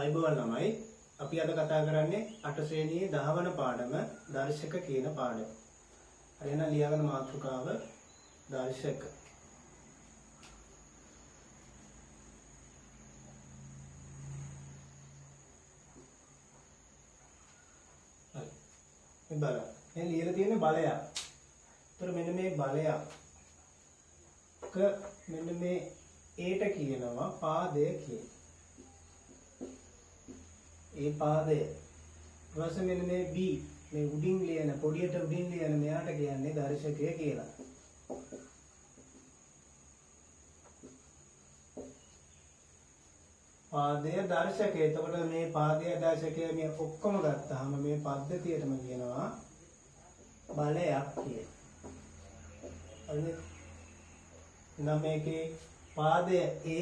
අයිබෝවන් ළමයි අපි අද කතා කරන්නේ 8 ශ්‍රේණියේ 10 වන පාඩම දර්ශක කියන පාඩම. හරි එහෙනම් ලියාගන්න මාතෘකාව දර්ශක. හරි. මේ බලන්න. දැන් ලියලා තියෙන බලයක්. ඒතර මෙන්න මේ බලයක් මෙන්න මේ ඒට කියනවා පාදය කියලා. ඒ පාදය ඊට මෙන්න මේ B මේ උඩින් ලියන පොඩියට උඩින් ලියන මෙයාට කියන්නේ දර්ශකය කියලා. පාදය දර්ශකය. එතකොට මේ පාදය දර්ශකය මේ ඔක්කොම ගත්තාම මේ පද්ධතියටම කියනවා බලයක් කියලා. හරිද? නම් මේකේ පාදය A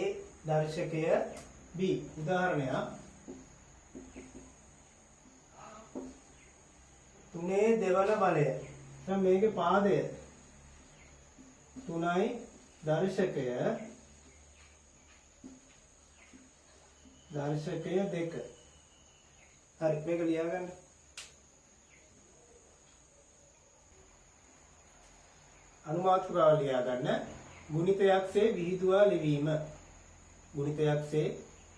දර්ශකය B. උදාහරණයක් තුනේ දෙවන බලය. දැන් මේකේ පාදය 3යි දර්ශකය 2. හරි මේක ලියාගන්න. අනුමාත්‍රාව ලියාගන්න. ගුණිතයක්සේ විහිදුවා ලිවීම. ගුණිතයක්සේ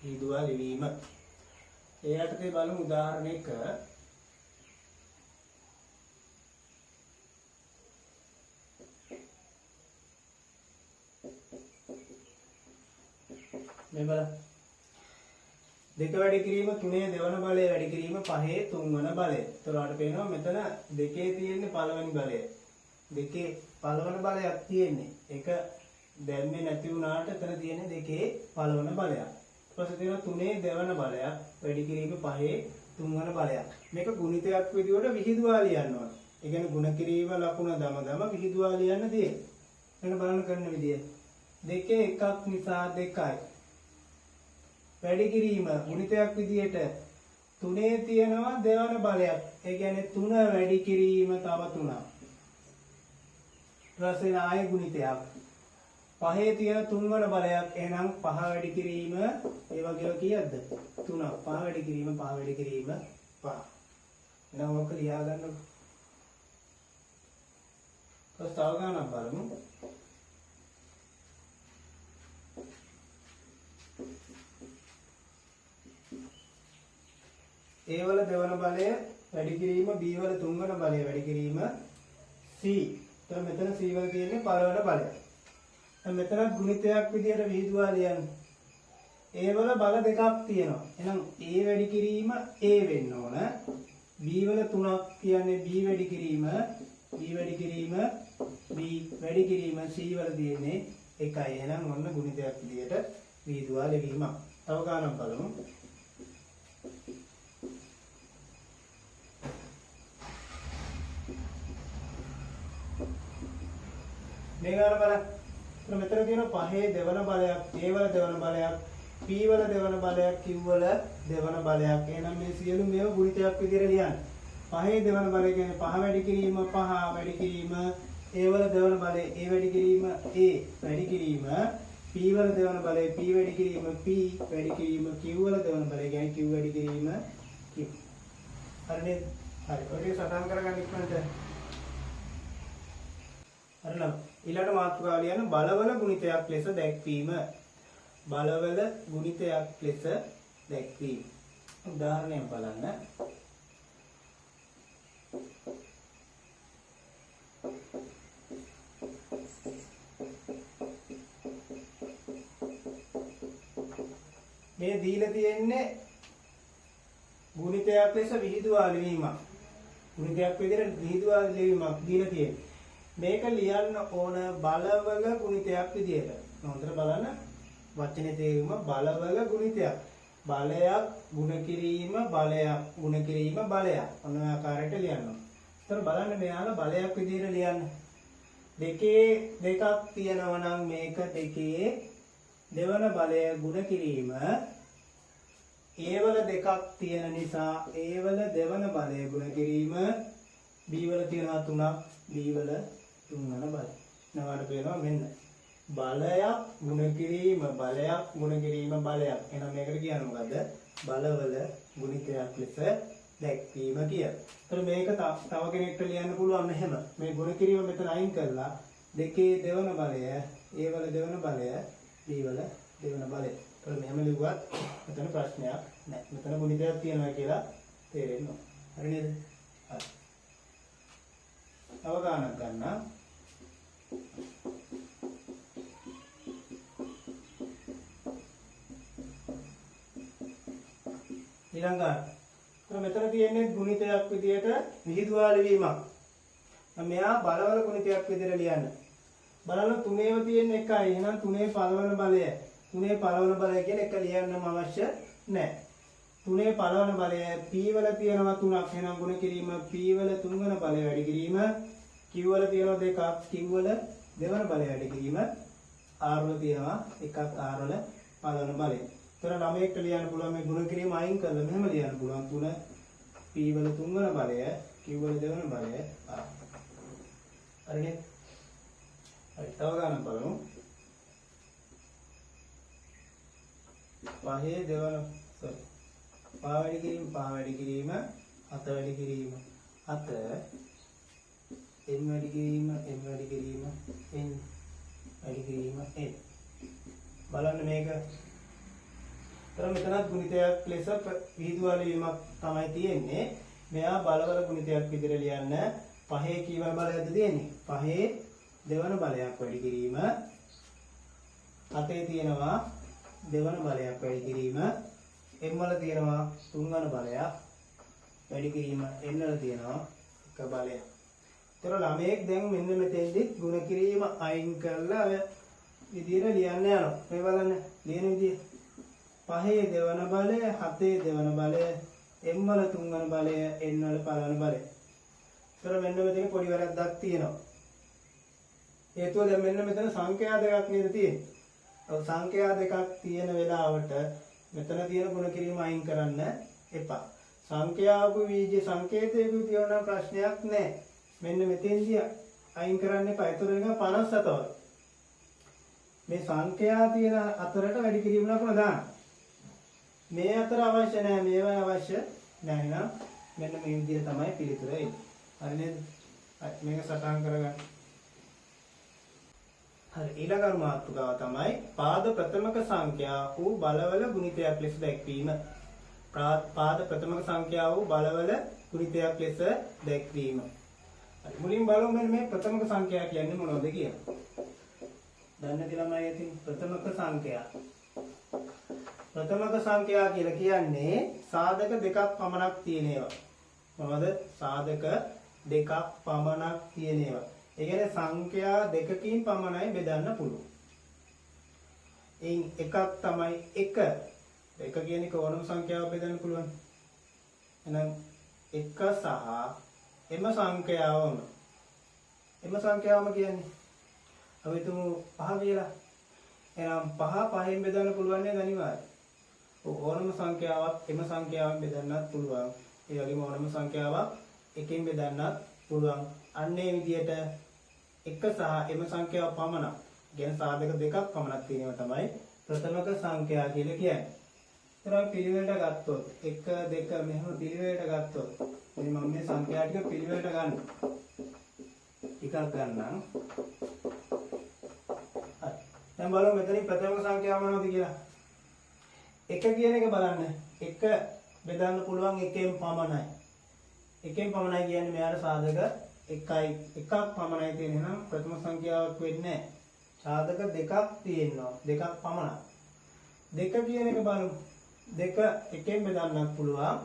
විහිදුවා ලිවීම. ඒ යටතේ බලමු උදාහරණයක මේ බලන්න. 2 වැඩි කිරීම 3 දෙවන බලය වැඩි කිරීම 5 තුන්වන බලය. ඒතරට පේනවා මෙතන 2 තියෙන්නේ පළවෙනි බලය. 2 පළවන බලයක් තියෙන්නේ. ඒක දැම්මේ නැති වුණාට එතන තියෙන්නේ 2 පළවන බලයක්. ඊට පස්සේ තියෙනවා 3 දෙවන බලයක් වැඩි කිරීම 5 තුන්වන බලයක්. මේක ගුණිතයක් විදියට විහිදුවා ලියන්න ඕන. ඒ කියන්නේ ගුණ කිරීම ලකුණ දම විහිදුවා ලියන්න තියෙන්නේ. මෙන්න බලන්න කරන විදිය. 2 එකක් නිසා 2යි. වැඩි කිරීම ගුණිතයක් විදියට 3 තියෙනවා දෙවන බලයක්. ඒ කියන්නේ 3 වැඩි කිරීම තව 3ක්. ඊපස්සේ ආයේ ගුණිතයක්. 5 තියෙන තුන්වන බලයක්. එහෙනම් 5 වැඩි කිරීම ඒ වගේම කීයක්ද? 3ක්. 5 වැඩි කිරීම 5 වැඩි කිරීම 5. එහෙනම් ඔක ලියා ගන්නකො. ඊට තව ගණනක් බලමු. A වල දෙවන බලය වැඩි කිරීම B වල තුන්වන බලය වැඩි කිරීම C. එතන මෙතන C වල තියෙන්නේ පළවන බලය. දැන් මෙතන ගුණිතයක් විදියට විහිදුවා ලියන්න. A වල බල දෙකක් තියෙනවා. එහෙනම් A වැඩි කිරීම A වෙන්න ඕන. B වල 3ක් කියන්නේ B වැඩි කිරීම B වැඩි කිරීම B වැඩි කිරීම C වල තියෙන්නේ 1යි. එහෙනම් ඔන්න ගුණිතයක් විදියට විහිදුවා ලිවීම. තව ගානක් බලමු. මේ ගාන බලන්න. මෙතන තියෙනවා 5 දෙවන බලයක්, A වල දෙවන බලයක්, P වල දෙවන බලයක්, Q වල දෙවන බලයක්. එහෙනම් මේ සියලු මේවා ගුණිතයක් විදිහට ලියන්න. 5 දෙවන බලය කියන්නේ 5 වැඩි කිරීම 5 වැඩි කිරීම A වල දෙවන බලය A වැඩි කිරීම A වැඩි කිරීම P වල දෙවන බලය P වැඩි කිරීම P වැඩි කිරීම Q වල දෙවන බලය කියන්නේ Q වැඩි කිරීම Q. හරිනේ? හරි. ඔය ටික සටහන් කරගන්න ඉක්මනට. හරිනම් ඊළඟ මාතෘකාව ලියන්න බලවල ගුණිතයක් ලෙස දැක්වීම. බලවල ගුණිතයක් ලෙස දැක්වීම. උදාහරණයක් බලන්න. මේ දීලා තියෙන්නේ ගුණිතයක් ලෙස විහිදුවා ලිවීමක්. ගුණිතයක් විදිහට විහිදුවා ලිවීමක් දීලා තියෙන්නේ. මේක ලියන්න ඕන බලවල ගුණිතයක් විදියට. හොඳට බලන්න වචනේ තේරුම බලවල ගුණිතයක්. බලයක් ගුණ කිරීම බලයක් ගුණ කිරීම බලයක්. ඔන්න ඔය ආකාරයට ලියන්න ඕන. ඒතර බලන්න මෙයාලා බලයක් විදියට ලියන්න. 2 තියෙනවා නම් මේක 2 දෙවන බලය ගුණ කිරීම A වල 2ක් තියෙන නිසා A වල දෙවන බලය ගුණ කිරීම B වල තියෙනවා 3ක් B වල තුන්වන බලය. නවාට පේනවා මෙන්න බලයක් ගුණ කිරීම බලයක්. එහෙනම් මේකට කියන්නේ මොකද්ද? බලවල ගුණිතයක් ලෙස දැක්වීම කියලා. ඒතර මේක තව කෙනෙක්ට ලියන්න පුළුවන් මෙහෙම. මේ ගුණ කිරීම මෙතන අයින් කරලා දෙකේ දෙවන බලය, A වල දෙවන බලය, B වල දෙවන බලය. ඒතර මෙහෙම ලිව්වත් මෙතන ප්‍රශ්නයක් නැහැ. මෙතන ගුණිතයක් තියෙනවා කියලා තේරෙන්න ඕන. හරි නේද? හරි. තව ගානක් ගන්න. ඊළඟට මෙතන තියෙන්නේ ගුණිතයක් විදියට විහිදුවා ලිවීමක්. මෙයා බලවල ගුණිතයක් විදියට ලියන්න. බලන්න තුනේව තියෙන එකයි. එහෙනම් තුනේ පළවන බලය. තුනේ පළවන බලය කියන එක ලියන්නම අවශ්‍ය නැහැ. තුනේ පළවන බලය P වල තියෙනවා 3ක්. එහෙනම් ගුණ කිරීම P වල තුන්වන බලය වැඩි කිරීම, Q වල තියෙනවා 2ක්. Q වල දෙවන බලය වැඩි කිරීම, R වල තියෙනවා 1ක්. R වල පළවන බලය. ඒතර ළමයෙක්ට ලියන්න පුළුවන් මේ ගුණ කිරීම අයින් කරලා මෙහෙම ලියන්න පුළුවන් 3 P වල තුන්වන බලය, Q වල දෙවන බලය, R. හරිනේ? හරි, තව ගන්න බලමු. පහේ දෙවන පහ වැඩි කිරීම, හත වැඩි කිරීම, හත n වැඩි කිරීම, n වැඩි කිරීම, n වැඩි කිරීම, n. බලන්න මේක. තර මෙතනත් ගුණිතයක් ලෙස විහිදුවා ලිවීමක් තමයි තියෙන්නේ. මෙයා බලවල ගුණිතයක් විදිහට ලියන්න. පහේ කීවර බලයක්ද තියෙන්නේ? පහේ දෙවන බලයක් වැඩි කිරීම, හතේ තියෙනවා දෙවන බලයක් වැඩි කිරීම, m වල තියෙනවා තුන්වන බලයක් වැඩි කිරීම, n වල තියෙනවා එක බලයක්. ඒතර ළමයෙක් දැන් මෙන්න මෙතෙන්දි ගුණ කිරීම අයින් කරලා ඔය විදිහට ලියන්න යනවා. මේ බලන්න ලියන විදිය. පහේ දෙවන බලය, හතේ දෙවන බලය, m වල තුන්වන බලය, n වල පළවන බලය. ඒතර මෙන්න මෙතන පොඩි වැරද්දක් තියෙනවා. හේතුව දැන් මෙන්න මෙතන සංඛ්‍යා දෙකක් නේද තියෙන්නේ. ඔව් සංඛ්‍යා දෙකක් තියෙන වෙලාවට මෙතන තියෙන ගුණ කිරීම අයින් කරන්න එපා. සංඛ්‍යාවක බීජ සංකේතයක තියෙන ප්‍රශ්නයක් නැහැ. මෙන්න මෙතෙන්දී අයින් කරන්න එපා. ඒතර එක 57 වල. මේ සංඛ්‍යා තියෙන අතරට වැඩි කිරීම ලකුණ දාන්න. මේ අතර අවශ්‍ය නැහැ, මේවා අවශ්‍ය නැහැ නේද? මෙන්න මේ විදිහට තමයි පිළිතුර එන්නේ. හරි නේද? හරි, මේක සටහන් කරගන්න. හරි, ඊළඟ මාතෘකාව තමයි පාද ප්‍රථමක සංඛ්‍යා වූ බලවල ගුණිතයක් ලෙස දැක්වීම. පාද ප්‍රථමක සංඛ්‍යා වූ බලවල ගුණිතයක් ලෙස දැක්වීම. හරි, මුලින් බලමු මේ ප්‍රථමක සංඛ්‍යා කියන්නේ මොනවද කියලා. දන්නේ ළමයි ඉතින් ප්‍රථමක සංඛ්‍යා. ප්‍රථමක සංඛ්‍යා කියලා කියන්නේ සාධක දෙකක් පමණක් තියෙන ඒවා. මොනවද? සාධක දෙකක් පමණක් තියෙන ඒවා. ඒ කියන්නේ සංඛ්‍යා දෙකකින් පමණයි බෙදන්න පුළුවන්. එයින් එකක් තමයි 1. 1 කියන එක ඕනම සංඛ්‍යාවක් බෙදන්න පුළුවන්. එහෙනම් 1 සහ එම සංඛ්‍යාවම කියන්නේ අපි තුමු 5 කියලා. එහෙනම් 5 5න් බෙදන්න පුළුවන් නේද අනිවාර්යයෙන්. ඕනම සංඛ්‍යාවක් එම සංඛ්‍යාවෙන් බෙදන්නත් පුළුවන්. ඒ වගේම ඕනම සංඛ්‍යාවක් එකෙන් බෙදන්නත් පුළුවන්. අන්නේ විදියට 1 සහ එම සංඛ්‍යාව පමණක්, කියන්නේ සාධක දෙකක් පමණක් තියෙනවා තමයි ප්‍රථමක සංඛ්‍යා කියලා කියන්නේ. ඒතරම් පිළිවෙලට ගත්තොත් 1 2 මෙහෙම පිළිවෙලට ගත්තොත් මේ මම මේ සංඛ්‍යා ටික පිළිවෙලට ගන්න. එකක් ගන්නම්. හරි. දැන් බලමු මෙතනින් ප්‍රථමක සංඛ්‍යාව මොනවද කියලා. 1 කියන එක බලන්න. 1 බෙදන්න පුළුවන් එකෙන් පමණයි. එකෙන් පමණයි කියන්නේ මෙයාට සාධක එකක් පමණයි තියෙන. එහෙනම් ප්‍රථම සංඛ්‍යාවක් වෙන්නේ නැහැ. සාධක දෙකක් තියෙනවා. දෙකක් පමණයි. 2 කියන එක බලමු. 2 එකෙන් බෙදන්නත් පුළුවන්.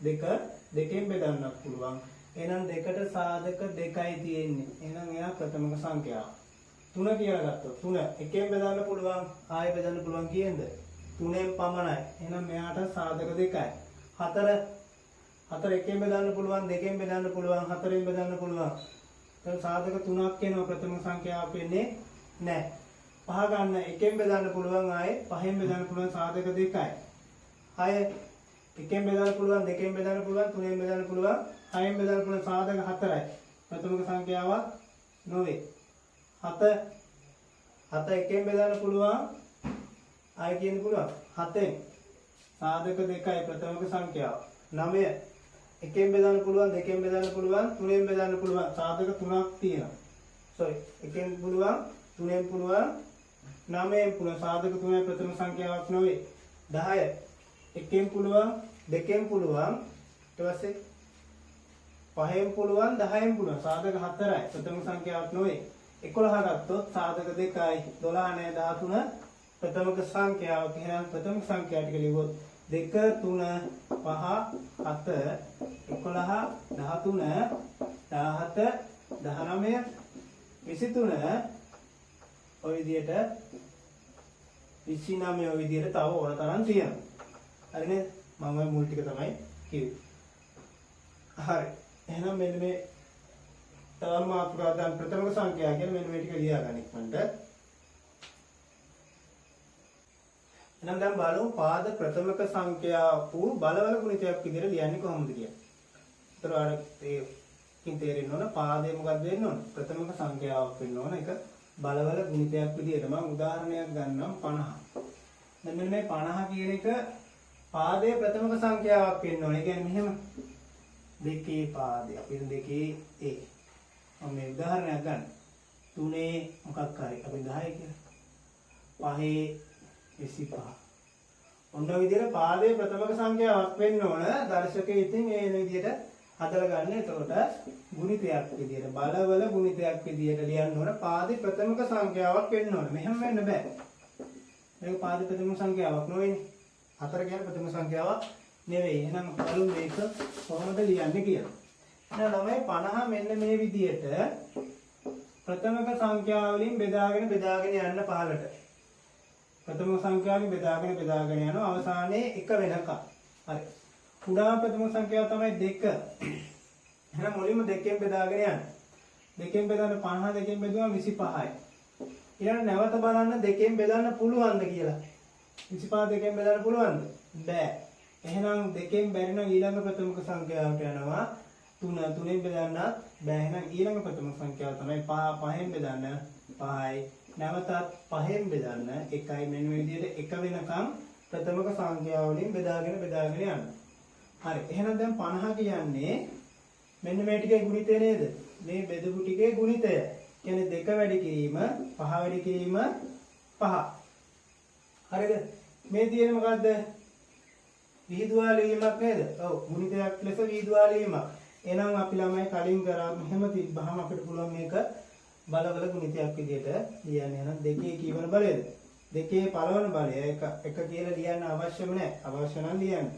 2 දෙකෙන් බෙදන්නත් පුළුවන්. එහෙනම් 2ට සාධක දෙකයි තියෙන්නේ. එහෙනම් එයා ප්‍රථමක සංඛ්‍යාව. 3 කියලා ගත්තොත් 3 එකෙන් බෙදන්න පුළුවන්. ආයෙ බෙදන්න පුළුවන් කියේද? 3ෙන් පමණයි. එහෙනම් මෙයාට සාධක දෙකයි. 4 එකෙන් බෙදන්න පුළුවන්, දෙකෙන් බෙදන්න පුළුවන්, 4ෙන් බෙදන්න පුළුවන්. දැන් සාධක 3ක් වෙනවා. ප්‍රථම සංඛ්‍යාවක් වෙන්නේ නැහැ. 5 ගන්න එකෙන් බෙදන්න පුළුවන්, ආයේ 5ෙන් බෙදන්න පුළුවන්, සාධක 2යි. 6 එකෙන් බෙදන්න පුළුවන්, දෙකෙන් බෙදන්න පුළුවන්, 3ෙන් බෙදන්න පුළුවන්, 6ෙන් බෙදන්න පුළුවන්, සාධක 4යි. ප්‍රථමක සංඛ්‍යාවක් නොවේ. 7 එකෙන් බෙදන්න පුළුවන්, ආයෙ කියන්න පුළුවන් 7ෙන් සාධක දෙකයි ප්‍රථමක සංඛ්‍යාව. 9 එකෙන් බෙදන්න පුළුවන්, දෙකෙන් බෙදන්න පුළුවන්, තුනෙන් බෙදන්න පුළුවන්. සාධක තුනක් තියෙනවා. sorry එකෙන් පුළුවන්, තුනෙන් පුළුවන්, 9න් පුළුවන්. සාධක තුනයි ප්‍රථම සංඛ්‍යාවක් නෙවෙයි. 10 එකෙන් පුළුවන්, දෙකෙන් පුළුවන්, ඊට පස්සේ 5න් පුළුවන්, 10න් පුළුවන්. සාධක 4යි ප්‍රථම සංඛ්‍යාවක් නෙවෙයි. 11 ගත්තොත් සාධක 2යි 12 නෑ 13 ප්‍රථමක සංඛ්‍යාවක්. එහෙනම් ප්‍රථම සංඛ්‍යා ටික ලියුවොත් 2 3 5 7 11 13 17 19 23 ඔය විදියට 29 ඔය විදියට තව ඕන තරම් තියෙනවා. හරිනේ? මම ඔය මුල් ටික තමයි කිව්වේ. හරි. එහෙනම් මෙන්න මේ තවම මාතෘකාව දැන් ප්‍රථමක සංඛ්‍යා කියලා මෙන්න මේ ටික ලියා ගන්න ඉක්මනට. එහෙනම් දැන් බලමු පාද ප්‍රථමක සංඛ්‍යාව වූ බලවල ගුණිතයක් විදිහට ලියන්නේ කොහොමද කියලා. ඒතර අර ඒකින් තේරෙන්න ඕන පාදේ මොකක්ද වෙන්න ඕන? ප්‍රථමක සංඛ්‍යාවක් වෙන්න ඕන. ඒක බලවල ගුණිතයක් විදිහට මම උදාහරණයක් ගන්නම් 50. දැන් මෙන්න මේ 50 කියන එක පාදයේ ප්‍රථමක සංඛ්‍යාවක් වෙන්න ඕන. ඒ කියන්නේ මෙහෙම දෙකේ පාදේ අපි දෙකේ ඒ මම මේ උදාහරණයක් ගන්න. 3 මොකක් හරි අපි 10 කියලා. 5 25. ඔන්න ඔය විදිහට පාදයේ ප්‍රථමක සංඛ්‍යාවක් වෙන්න ඕන. දර්ශකයේ ඉතින් මේ විදිහට හදලා ගන්න. එතකොට ගුණිතයක් විදිහට බලවල ගුණිතයක් විදිහට ලියන්න ඕන. පාදයේ ප්‍රථමක සංඛ්‍යාවක් වෙන්න ඕන. මෙහෙම වෙන්න බෑ. මේක පාදයේ ප්‍රථම සංඛ්‍යාවක් නෙවෙයිනේ. 4 කියන්නේ ප්‍රථම සංඛ්‍යාවක් නෙවෙයි. එහෙනම් බලමු මේක කොහොමද ලියන්නේ කියලා. එහෙනම් ළමයි 50 මෙන්න මේ විදිහට ප්‍රථමක සංඛ්‍යාව වලින් බෙදාගෙන යන්න පහළට. ප්‍රථම සංඛ්‍යාවෙන් බෙදාගෙන යනවා අවසානයේ 1 වෙනකම්. හරි. කුඩා ප්‍රථම සංඛ්‍යාව තමයි 2. එහෙනම් මුලින්ම 2කින් බෙදාගෙන යන්න. 2කින් බෙදන්න 50 2කින් බෙදුවම 25යි. ඊළඟ නැවත බලන්න 2කින් බෙදන්න පුළුවන්ද කියලා. 25 2කින් බෙදන්න පුළුවන්ද? බෑ. එහෙනම් 2කින් බැරි නම් ඊළඟ ප්‍රථමක සංඛ්‍යාවට යනවා 3. 3ෙන් බෙදන්න බෑ. එහෙනම් ඊළඟ ප්‍රථම සංඛ්‍යාව තමයි 5. 5ෙන් බෙදන්න 5යි. නැවතත් 5ෙන් බෙදන්න 1යි. මෙන්න මේ විදිහට 1 වෙනකම් ප්‍රථමක සංඛ්‍යාව වලින් බෙදාගෙන යන්න. හරි. එහෙනම් දැන් 50 කියන්නේ මෙන්න මේ ටිකේ ගුණිතය නේද? මේ බෙදපු ටිකේ ගුණිතය. කියන්නේ 2 වැඩි කිරීම 5 වැඩි කිරීම 5. හරිද? මේ තියෙන්නේ මොකද්ද? විහිදුවා ලිවීමක් නේද? ඔව් ගුණිතයක් ලෙස විහිදුවා ලිවීමක්. එහෙනම් අපි ළමයි කලින් කරා මෙහෙම තිබ්බහම අපිට පුළුවන් මේක බලවල ගුණිතයක් විදිහට ලියන්න. එහෙනම් 2 කීවන බලයද? 2 පළවන බලය එක කියලා ලියන්න අවශ්‍යම නැහැ. අවශ්‍ය නම් ලියන්න.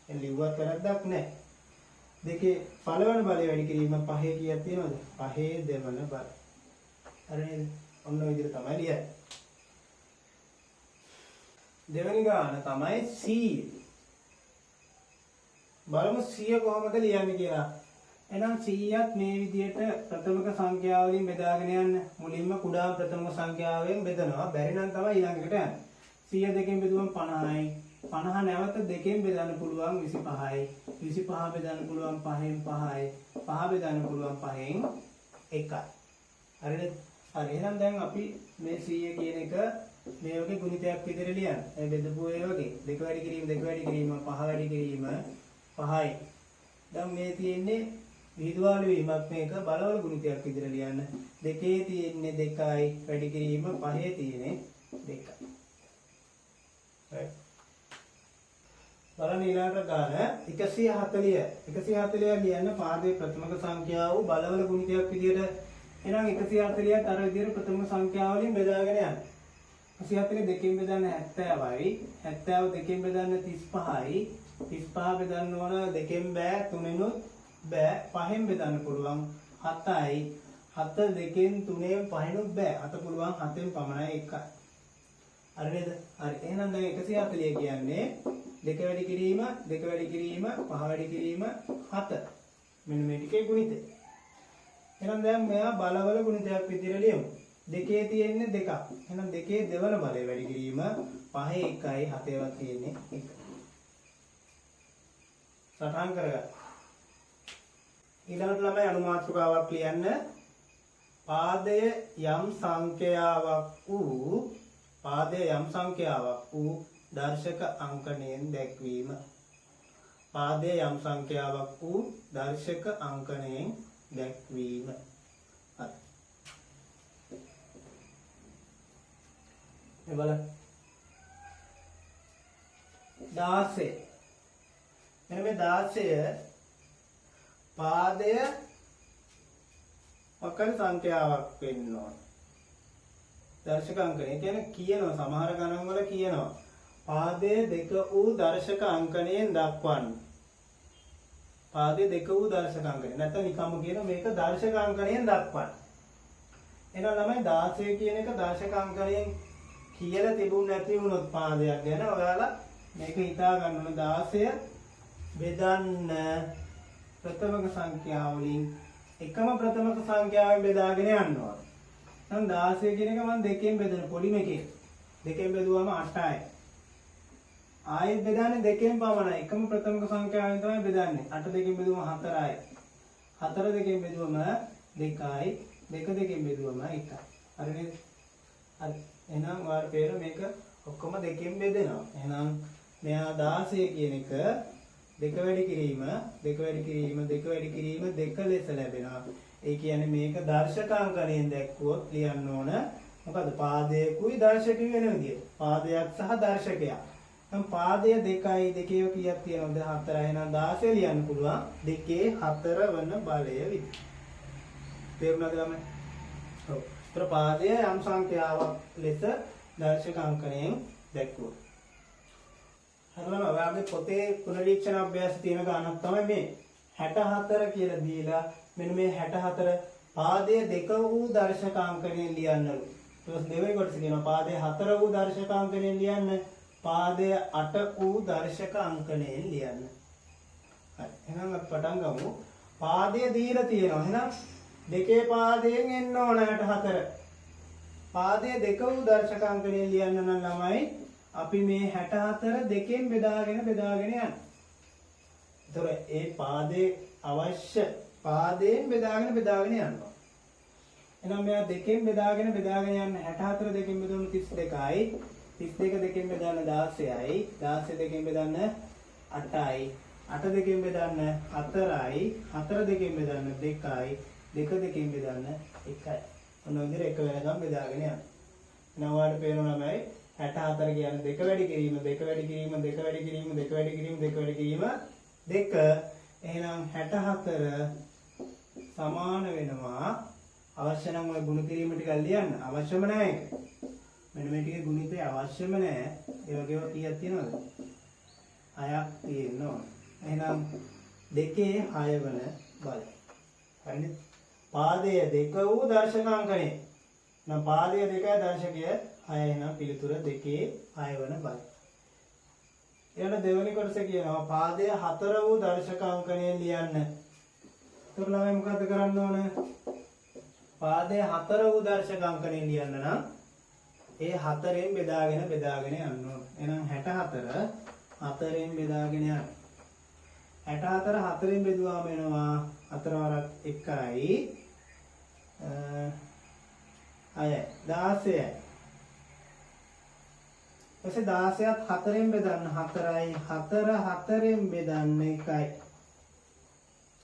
එන් ලිව්වත් වැරද්දක් නැහැ. 2 පළවන බලය වැඩි කිරීම 5 කීයක් තියෙනවද? 5 දෙවන බල. හරිද? ඔන්න ඔය විදිහට තමයි ලියන්නේ. දෙවෙනි ගාන තමයි 100. බලමු 100 කොහොමද ලියන්නේ කියලා. එහෙනම් 100ත් මේ විදිහට ප්‍රථමක සංඛ්‍යාව වලින් බෙදාගෙන යන්න. මුලින්ම කුඩා ප්‍රථමක සංඛ්‍යාවෙන් බෙදනවා. බැරි නම් තමයි ඊළඟට යන්නේ. 100 දෙකෙන් බෙදුවම 50යි. 50 නැවත දෙකෙන් බෙදන්න පුළුවන් 25යි. 25 බෙදන්න පුළුවන් 5න් 5යි. 5 බෙදන්න පුළුවන් 5න් 1යි. හරිද? හරි. එහෙනම් දැන් අපි මේ 100 කියන එක මේ වගේ ගුණිතයක් විදිහට ලියන්න. මේ බෙදපු ඒ වගේ 2 වැඩි කිරීම 5 වැඩි කිරීම 5යි. දැන් මේ තියෙන්නේ විහිදුවා ලිවීමක්. මේක බලවල ගුණිතයක් විදිහට ලියන්න. 2 තියෙන්නේ 2යි වැඩි කිරීම 5 තියෙන්නේ 2යි. right. බලන්න ඊළඟට ගාන 140. 140 ලියන්න පාදයේ ප්‍රථමක සංඛ්‍යාව වූ බලවල ගුණිතයක් විදිහට. එහෙනම් 140ත් අර විදිහට ප්‍රථම සංඛ්‍යාව වලින් බෙදාගෙන යන්න. 140 දෙකෙන් බෙදන්න 70යි. 70 දෙකෙන් බෙදන්න 35යි. 35 බෙදන්න ඕන දෙකෙන් බෑ, තුනෙනුත් බෑ, 5ෙන් බෙදන්න පුළුවන් 7යි. 7 දෙකෙන් තුනෙන් 5ෙනුත් බෑ. 7 පුළුවන් 7ෙන් පමණයි 1යි. හරිද? හරි. එහෙනම් දැන් 140 කියන්නේ 2 වැඩි කිරීම 5 වැඩි කිරීම 7. මෙන්න මේ ටිකේ ගුණිතය. එහෙනම් දැන් මෙයා බලවල ගුණිතයක් විදිහට ලියමු. 2 තියෙන්නේ 2ක්. එහෙනම් 2 දෙවන බලය වැඩි කිරීම 5 1යි 7වත් තියෙන්නේ 1. සටහන් කරගන්න. ඊළඟට ළමයි අනුමාත්‍රකාවක් ලියන්න. පාදයේ යම් සංඛ්‍යාවක් වූ දර්ශක අංකණයෙන් දැක්වීම. පාදයේ යම් සංඛ්‍යාවක් වූ දර්ශක අංකණයෙන් දැක්වීම. හරි. මේ බලන්න 16. මෙන්න මේ 16 පාදය අකල් සංඛ්‍යාවක් වෙන්න ඕන. දර්ශක අංකණය කියන්නේ කියනවා සමහර ගණන් වල කියනවා පාදයේ 2 වූ දර්ශක අංකණයෙන් දක්වන්න. පාදයේ 2 වූ දර්ශක අංකණය. නැත්නම් නිකම්ම කියන මේක දර්ශක අංකණයෙන් දක්වන්න. එහෙනම් ළමයි 16 කියන එක දර්ශක අංකණයෙන් කියලා තිබුණ නැති වුණොත් පාදයක් ගැන ඔයාලා මේක හිතා ගන්න ඕන 16 බෙදන්න ප්‍රථමක සංඛ්‍යාව වලින් එකම ප්‍රථමක සංඛ්‍යාවෙන් බෙදාගෙන යන්න ඕන. නම් 16 කියන එක මම දෙකෙන් බෙදන පොඩි මේකේ. දෙකෙන් බෙදුවම 8යි. ආයෙත් බෙදන්නේ දෙකෙන් පමණයි. එකම ප්‍රථමක සංඛ්‍යාවෙන් තමයි බෙදන්නේ. 8 දෙකෙන් බෙදුවම 4යි. 4 දෙකෙන් බෙදුවම 2යි. 2 දෙකෙන් බෙදුවම 1යි. හරි නේද? හරි. එහෙනම් ඔයාලට පේන මේක ඔක්කොම දෙකෙන් බෙදෙනවා. එහෙනම් මෙයා 16 කියන එක දෙක වැඩි කිරීම දෙක ලෙස ලැබෙනවා. ඒ කියන්නේ මේක දර්ශකාංකණයෙන් දැක්වුවොත් ලියන්න ඕන මොකද පාදයකුයි දර්ශකයයි වෙන විදියට. පාදයක් සහ දර්ශකයක්. නම් පාදය 2යි දෙකේ කීයක් තියෙනවද 4යි. එහෙනම් 16 ලියන්න පුළුවන් 2 4 වන බලය විදියට. තේරුණාද ළමයි? ඔව්. ඒතර පාදය යම් සංඛ්‍යාවක් ලෙස දර්ශකාංකණයෙන් දැක්වුවා. හරිනම් ඔයාගේ පොතේ පුනරීක්ෂණ අභ්‍යාස තියෙන ගානක් තමයි මේ 64 කියලා දීලා මෙන්න මේ 64 පාදයේ 2 වූ දර්ශකාංකණයෙන් ලියන්නලු. ඊට දෙවෙනි කොටස කියනවා පාදයේ 4 වූ දර්ශකාංකණයෙන් ලියන්න. පාදයේ 8 වූ දර්ශකාංකණයෙන් ලියන්න. හරි. එහෙනම් අපි පටන් ගමු. පාදයේ දීලා තියෙනවා. එහෙනම් දෙකේ පාදයෙන් එන්න ඕන 64. පාදයේ 2 වූ දර්ශකාංකණයෙන් ලියන්න නම් ළමයි අපි මේ 64 දෙකෙන් බෙදාගෙන යන්න. ඒතොර ඒ පාදේ අවශ්‍ය පාදයෙන් බෙදාගෙන යනවා. එහෙනම් මෙයා දෙකෙන් බෙදාගෙන යන්න 64 දෙකෙන් බෙදුණු 32යි. 32 දෙකෙන් බෙදන්න 16යි. 16 දෙකෙන් බෙදන්න 8යි. 8 දෙකෙන් බෙදන්න 4යි. 4 දෙකෙන් බෙදන්න 2යි. 2 දෙකෙන් බෙදන්න 1යි. ඔන්න ඔය විදිහට එක වෙනකම් බෙදාගෙන යන්න. එහෙනම් ඔයාලට පේනවා ළමයි 64 කියන්නේ දෙක වැඩි කිරීම 2 එහෙනම් 64 සමාන වෙනවා අවශ්‍ය නම් ඔය ගුණ කිරීම ටික ලියන්න අවශ්‍යම නැහැ ඒක. මෙන්න මේ ටිකේ ගුණිතේ අවශ්‍යම නැහැ. ඒ වගේම කීයක් තියෙනවද? 6ක් තියෙනවා. එහෙනම් 2 6 වන බල. හරිද? පාදයේ 2 වූ දර්ශකාංකණය. නම් පාදයේ 2යි දර්ශකය 6 එහෙනම් පිළිතුර 2 6 වන බල. ඊළඟ දෙවෙනි කොටස කියනවා පාදයේ 4 වූ දර්ශකාංකණයෙන් ලියන්න. එතකොට ළමයි මොකද කරන්න ඕන? පාදයේ 4 වූ දර්ශකාංකණයෙන් ලියන්න නම් ඒ 4ෙන් බෙදාගෙන යන්න ඕන. එහෙනම් 64 4ෙන් බෙදාගෙන යන්න. 64 4ෙන් බෙදුවාම එනවා 4 වරක් 1යි 6යි 16යි. ඊපස්සේ 16ත් 4ෙන් බෙදන්න 4යි 4 4ෙන් බෙදන්න 1යි.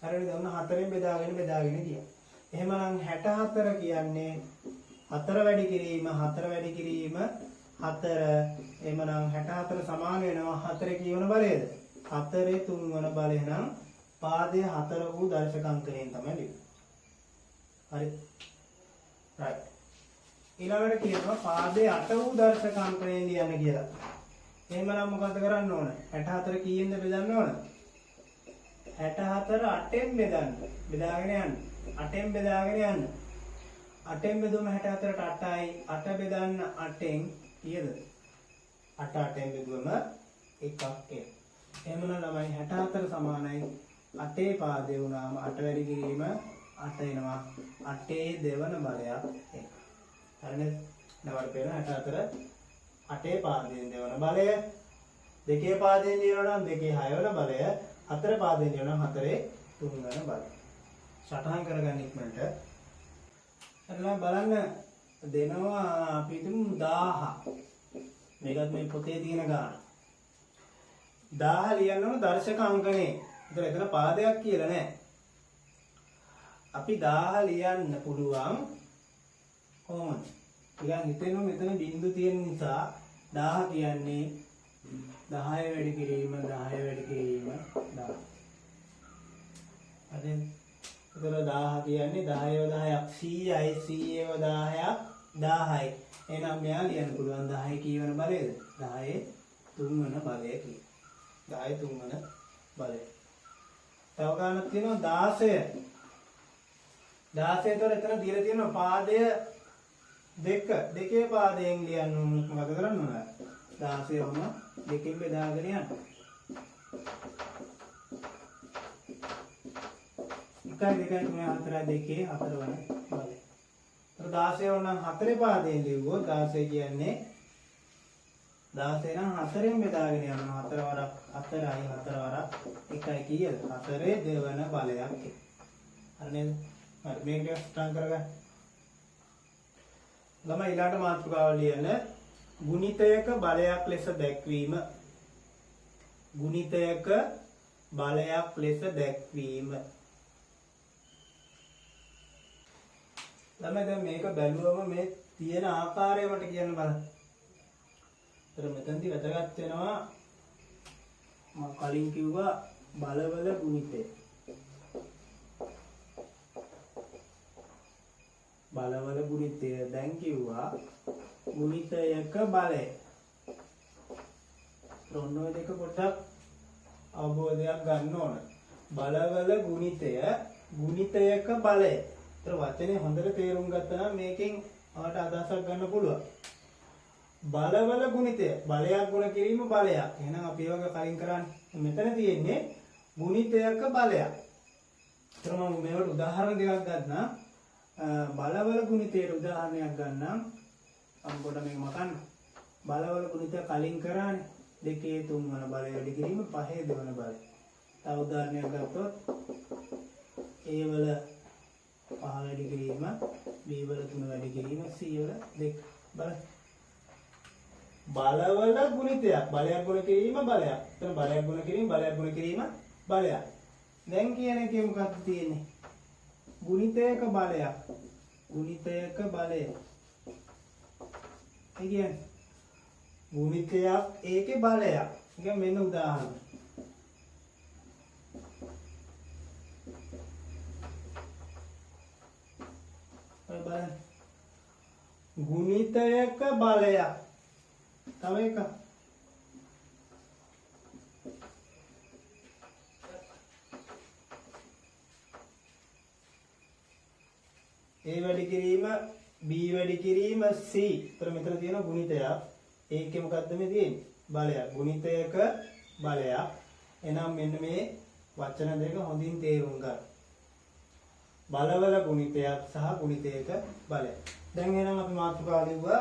හරිද? ඔන්න 4ෙන් බෙදාගෙන ගියා. එහෙමනම් 64 කියන්නේ 4 වැඩි කිරීම 4. එහෙමනම් 64 සමාන වෙනවා 4 කියවන බලයද? 4 3 වන බලය නම් පාදයේ 4 වූ දර්ශකාංකණයෙන් තමයි ලියන්නේ. හරි. right. ඊළඟට කියනවා පාදයේ 8 වූ දර්ශකාංකණයෙන් ලියන්න කියලා. එහෙමනම් මොකද කරන්න ඕන? 64 කීයෙන්ද බෙදන්න ඕන? 64 8ෙන් බෙදන්න. බෙදාගෙන යන්න. 8ෙන් බෙදාගෙන යන්න. 8ෙන් බෙදුවම 64ට 8යි. 8 බෙදන්න 8ෙන් කීයද? 8 8ෙන් බෙදුවම 1ක් එන. එහෙමනම් ළමයි 64 සමානයි 8 පාදේ වුණාම 8 වැඩි කිරීම 8 එනවා. 8 දෙවන බලයක් එන. හරිනේ? නවර පේන 64 8 පාදයෙන් දෙවන බලය. 2 පාදයෙන් ලියනවා නම් 2 6 වන බලය. 4 පාදයෙන් ලියනවා 4 3 වන බලය. සටහන් කරගන්න ඉක්මනට. හරිලා බලන්න දෙනවා අපි හිතමු 1000. මේකත් මේ පොතේ තියෙන ගාන. 1000 ලියන්න ඕන දර්ශක අංකනේ. ඒතර එතන පාදයක් කියලා නෑ. අපි 1000 ලියන්න පුළුවන් කොහොමද? ටිකක් හිතෙන්න මෙතන බිංදු තියෙන නිසා 1000 කියන්නේ 10 වැඩි කිරීම 10 වැඩි කිරීම 10. හරිද? ඒතර 1000 කියන්නේ 10ව 10ක් 100යි 100ව 10ක් 1000යි. එහෙනම් මෙයා ලියන්න පුළුවන් 10 කීවන බලයද? 10 තුන්වන බලය කියලා. 10 තුන්වන බලය. තව ගන්නක් තියෙනවා 16. 16 තොර එතන දීලා තියෙනවා පාදය දෙකේ පාදයෙන් ලියන්න ඕන. මොකද කරන්න ඕන? 16 වම දෙකෙන් බෙදාගෙන යන්න. 1 2 3 4 2 4 වන බලය. 16 නම් 4 පාදයෙන් ලිව්වොත් 16 කියන්නේ 16 නම් 4ෙන් බෙදාගෙන යනවා. 4 වරක් 4යි 4 වරක් 1යි කීයද? 4 දෙවන බලයක්. හරි නේද? හරි මේක ටිකක් ස්ටාන් කරගන්න. ළමයි ඊළාට මාතෘකාව ලියන්න. ගුණිතයක බලයක් ලෙස දැක්වීම. ගුණිතයක බලයක් ලෙස දැක්වීම. ළමයි දැන් මේක බැලුවම මේ තියෙන ආකාරය මට කියන්න බලන්න. ඒතර මෙතනදී වැදගත් වෙනවා මම කලින් කිව්වා බලවල ගුණිතය. බලවල ගුණිතය දැන් කිව්වා ගුණිතයක බලය. ඔන්න ඔය දෙක පොඩ්ඩක් අවබෝධයක් ගන්න ඕන. බලවල ගුණිතය ගුණිතයක බලය. ඒතර වචනේ හොඳට තේරුම් ගත්තා නම් මේකෙන් ඔයාලට අදහසක් ගන්න පුළුවන්. බලවල ගුණිතය බලයක් ගුණ කිරීම බලයක්. එහෙනම් අපි වගේ කලින් කරන්නේ මෙතන තියෙන්නේ ගුණිතයක බලයක්. ඒතර මම මේවට උදාහරණ දෙකක් ගන්නම්. බලවල ගුණිතයට උදාහරණයක් ගන්නම්. අම්බොඩ මේක මකන්න. බලවල ගුණිතය කලින් කරානේ 2 3 වන බලය වැඩි කිරීම 5 දෙවන බලය. තව උදාහරණයක් ගත්තොත් A වල 5 වැඩි කිරීම B වල 3 වැඩි කිරීම C වල 2 බලන්න. බලවල ගුණිතයක් බලයක් ගුණ කිරීම බලයක්. එතන බලයක් ගුණ කිරීම බලයක් ගුණ කිරීම බලයක්. දැන් කියන එකේ මොකක්ද තියෙන්නේ? ගුණිතයක බලයක්. ගුණිතයක බලය. ඒ කියන්නේ ගුණිතයක් ඒකේ බලයක්. ඒක මෙන්න උදාහරණ. බලන්න. ගුණිතයක බලයක්. තව එක. A වැඩි කිරීම B වැඩි කිරීම C. ඒතර මෙතන තියෙන ගුණිතයක්. ඒකේ මොකද්ද මේ තියෙන්නේ? බලයක්. ගුණිතයක බලයක්. එහෙනම් මෙන්න මේ වචන දෙක හොඳින් තේරුම් ගන්න. බලවල ගුණිතයක් සහ ගුණිතයක බලයක්. දැන් එහෙනම් අපි මාතෘකාව ලිව්වා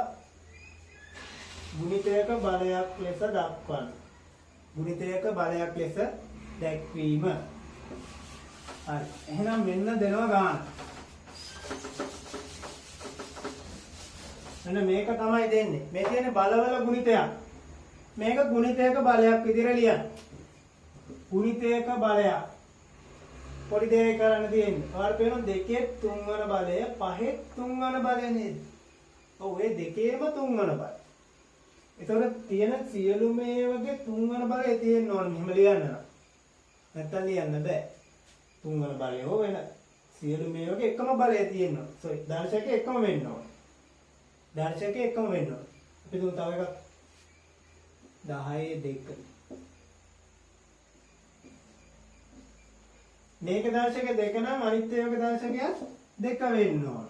ගුණිතයක බලයක් ලෙස දක්වන්න. ගුණිතයක බලයක් ලෙස දැක්වීම. හරි. එහෙනම් මෙන්න දෙනවා ගාන. මෙන්න මේක තමයි දෙන්නේ. මේ කියන්නේ බලවල ගුණිතයක්. මේක ගුණිතයක බලයක් විදිහට ලියන්න. ගුණිතයක බලයක්. පොඩි දෙයක් කරන්න තියෙන්නේ. ඔයාලට පේනවා 2 3 වන බලය 5 3 වන බලය නේද? ඔව් ඒ දෙකේම 3 වන බලය. ඒතකොට තියෙන සියලුම ඒවාගේ 3 වන බලය තියෙන්න ඕන මෙහෙම ලියන්න නම්. නැත්තම් ලියන්න බෑ. 3 වන බලය හෝ වෙන සියලුම ඒවාගේ එකම බලය තියෙන්න ඕන. සෝරි දර්ශකයේ එකම වෙන්න ඕන. දර්ශකයේ එකම වෙන්න ඕන. අපි දුන්න තව එකක් 10 2. මේක දර්ශක 2 නම් අනිත් ඒවාගේ දර්ශකයක් 2 වෙන්න ඕන.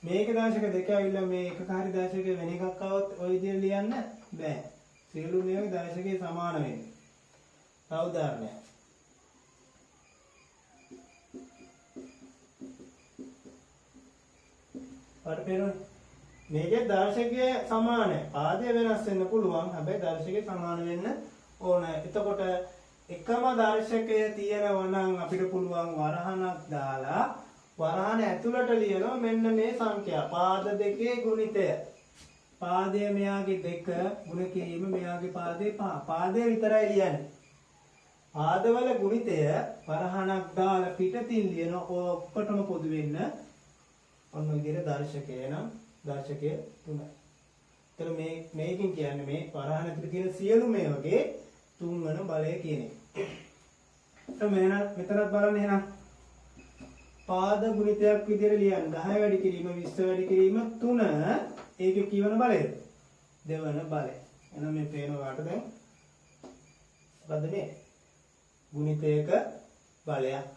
මේක දර්ශක 2 ඇවිල්ලා මේ එකකාරී දර්ශකයේ වෙන එකක් આવොත් ওই විදිහට ලියන්න බෑ. සියලු මේවාගේ දර්ශකයේ සමාන වෙන්නේ. තව උදාහරණයක්. මේකේ දර්ශකයේ සමානයි. පාදය වෙනස් වෙන්න පුළුවන්. හැබැයි දර්ශකයේ සමාන වෙන්න ඕන. එතකොට එකම දර්ශකය තියෙනවා නම් අපිට පුළුවන් වරහණක් දාලා වරහණ ඇතුළට ලියනවා මෙන්න මේ සංඛ්‍යා. පාද දෙකේ ගුණිතය. පාදයේ මෙයාගේ 2 ගුණ කිරීම මෙයාගේ පාදයේ 5. පාදයේ විතරයි ලියන්නේ. පාදවල ගුණිතය වරහණක් දාලා පිටතින් ලියන ඔක්කොටම පොදු වෙන්න ඔන්න විදිහට දර්ශකය නම් දර්ශකය 3යි. ඒතර මේකෙන් කියන්නේ මේ වරහණ ඇතුළේ තියෙන සියලු මේ වගේ තුන්වන බලය කියන එක. මෙතනත් බලන්න එහෙනම් පාද ගුණිතයක් විදිහට ලියන්න 10 වැඩි කිරීම 20 වැඩි කිරීම 3 ඒකේ කීවන බලයද? දෙවන බලය. එහෙනම් මේ පේන වාට දැන් මොකද්ද මේ? ගුණිතයක බලයක්.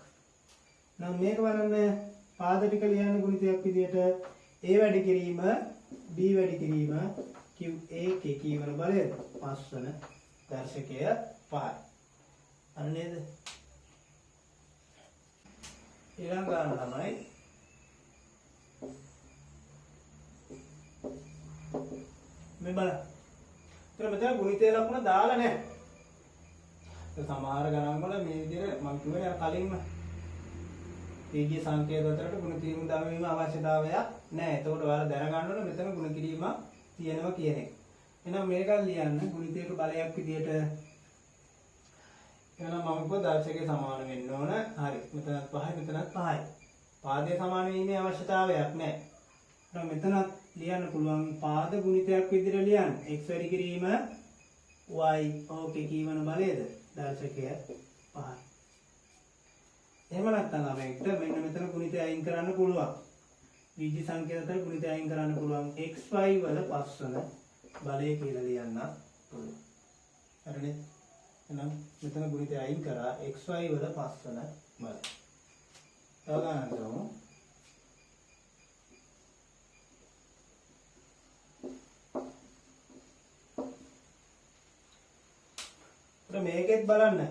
නම් මේක බලන්න පාද ටික ලියන්න ගුණිතයක් විදිහට a වැඩි කිරීම b වැඩි කිරීම q ඒකේ කීවන බලයද? 5 වන දර්ශකය 5යි. අර නේද? ඊළඟ ගන්න තමයි මේ බලන්න. ඒතර මෙතන ගුණිතය ලකුණ දාලා නැහැ. සමහර ගණන් වල මේ විදිහට මම කිව්වේ අර කලින්ම තීජ්‍ය සංකේත අතරට ගුණ කිරීම දාවීම අවශ්‍යතාවයක් නැහැ. ඒතකොට ඔයාලා දැනගන්න ඕනේ මෙතන ගුණ කිරීම තියෙනවා කියන එක. එහෙනම් මේක ලියන්න ගුණිතයක බලයක් විදිහට එහෙනම් මම කිව්ව දර්ශකයේ සමාන වෙන්න ඕන. හරි. මෙතනත් 5යි මෙතනත් 5යි. පාදයේ සමාන වීමේ අවශ්‍යතාවයක් නැහැ. එහෙනම් මෙතනත් ලියන්න පුළුවන් පාද ගුණිතයක් විදිහට ලියන්න. x වැඩි කිරීම y ඕකේ කීවන බලයද? දර්ශකය 5යි. එහෙම නැත්නම් අපිට මෙන්න මෙතන ගුණිතය අයින් කරන්න පුළුවන්. බීජ සංකේත අතර ගුණිතය අයින් කරන්න පුළුවන්. xy වල 5 වන බලය කියලා ලියන්න පුළුවන්. හරිනේ? එහෙනම් මෙතන ගුණිතය අයින් කරා xy වල 5 වන බලය. තව ගණන් කරමු. මේකෙත් බලන්න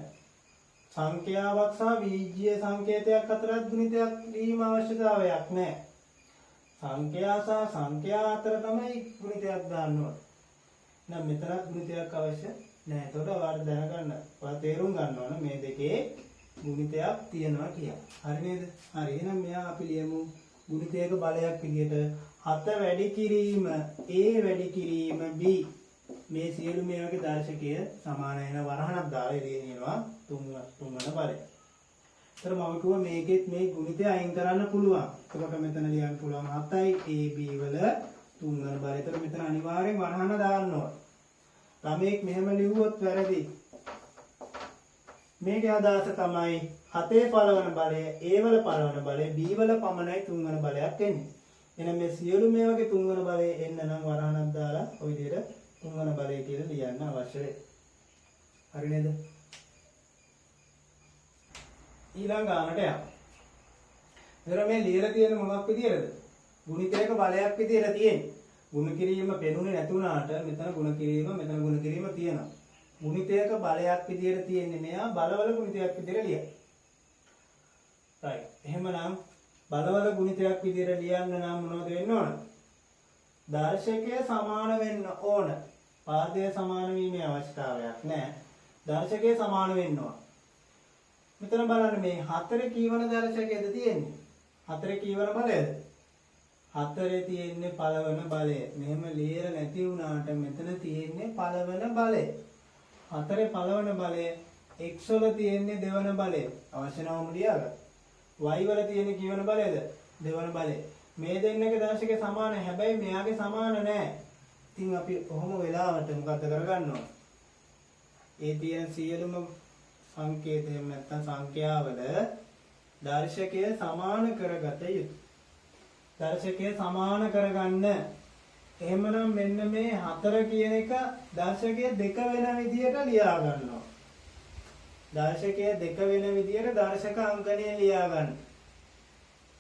සංඛ්‍යාවක් සහ බීජීය සංකේතයක් අතරත් ගුණිතයක් දීම අවශ්‍යතාවයක් නැහැ. සංඛ්‍යා සහ සංඛ්‍යා අතර තමයි ගුණිතයක් දාන්න ඕනේ. නම් මෙතනත් ගුණිතයක් අවශ්‍ය නැහැ. ඒතකොට ඔයාලා දැනගන්න, ඔයාලා තේරුම් ගන්න ඕන මේ දෙකේ ගුණිතයක් තියෙනවා කියලා. හරි නේද? හරි. එහෙනම් මෙයා අපි ලියමු ගුණිතයක බලයක් විදිහට 7 වැඩි කිරීම a වැඩි කිරීම b මේ සියලු මේ වගේ දර්ශකය සමාන වෙන වරහණක් දාලා ලියනවා තුන්වන බලය. ඒතර මම කිව්වා මේකෙත් මේ ගුණිතය අයින් කරන්න පුළුවන්. එතකොට මෙතන ලියන්න පුළුවන් 7යි ab වල තුන්වන බලය. ඒතර මෙතන අනිවාර්යෙන් වරහණ දාන්න ඕන. ළමෙක් මෙහෙම ලිව්වොත් වැරදි. මේකේ අදහස තමයි 7 පළවන බලය a වල පළවන බලය b වල පමණයි තුන්වන බලයක් එන්නේ. එහෙනම් මේ සියලු මේ වගේ තුන්වන බලය එන්න නම් වරහණක් දාලා ওই විදිහට තුන්වන බලය කියලා ලියන්න අවශ්‍ය වෙයි. හරි නේද? ඊළඟ ගානට යමු. එතන මේ ලියලා තියෙන මොකක් විදියටද? ගුණිතයක බලයක් විදියට තියෙන්නේ. ගුණ කිරීම පෙනුනේ නැතුණාට මෙතන ගුණ කිරීම මෙතන ගුණ කිරීම තියෙනවා. ගුණිතයක බලයක් විදියට තියෙන්නේ මෙයා බලවල ගුණිතයක් විදියට ලියන්න. right. එහෙමනම් බලවල ගුණිතයක් විදියට ලියන්න නම් මොනවද වෙන්න ඕන? දර්ශකය සමාන වෙන්න ඕන. පාදය සමාන වීමේ අවශ්‍යතාවයක් නැහැ. දර්ශකය සමාන වෙන්න ඕන. මෙතන බලන්න මේ 4 කීවන දර්ශකයේද තියෙන්නේ? 4 කීවන බලයද? 4 තියෙන්නේ පළවන බලය. මෙහෙම ලියලා නැති වුණාට මෙතන තියෙන්නේ පළවන බලය. 4 පළවන බලය x වල තියෙන්නේ දෙවන බලය. අවශ්‍ය නැවම ලියාගන්න. y වල තියෙන්නේ කීවන බලයද? දෙවන බලය. මේ දෙන්නගේ දර්ශකය සමාන. හැබැයි මෙයාගේ සමාන නැහැ. ඉතින් අපි කොහොම වෙලාවට මොකද කරගන්න ඕන? ඒ තියෙන සියලුම සංකේතයෙන් නැත්නම් සංඛ්‍යාවල දර්ශකය සමාන කරගත යුතුයි. දර්ශකය සමාන කරගන්න. එහෙමනම් මෙන්න මේ 4 කියන එක දර්ශකය 2 වෙන විදියට ලියා ගන්නවා. දර්ශකය 2 වෙන විදියට දර්ශක අංකණය ලියා ගන්න.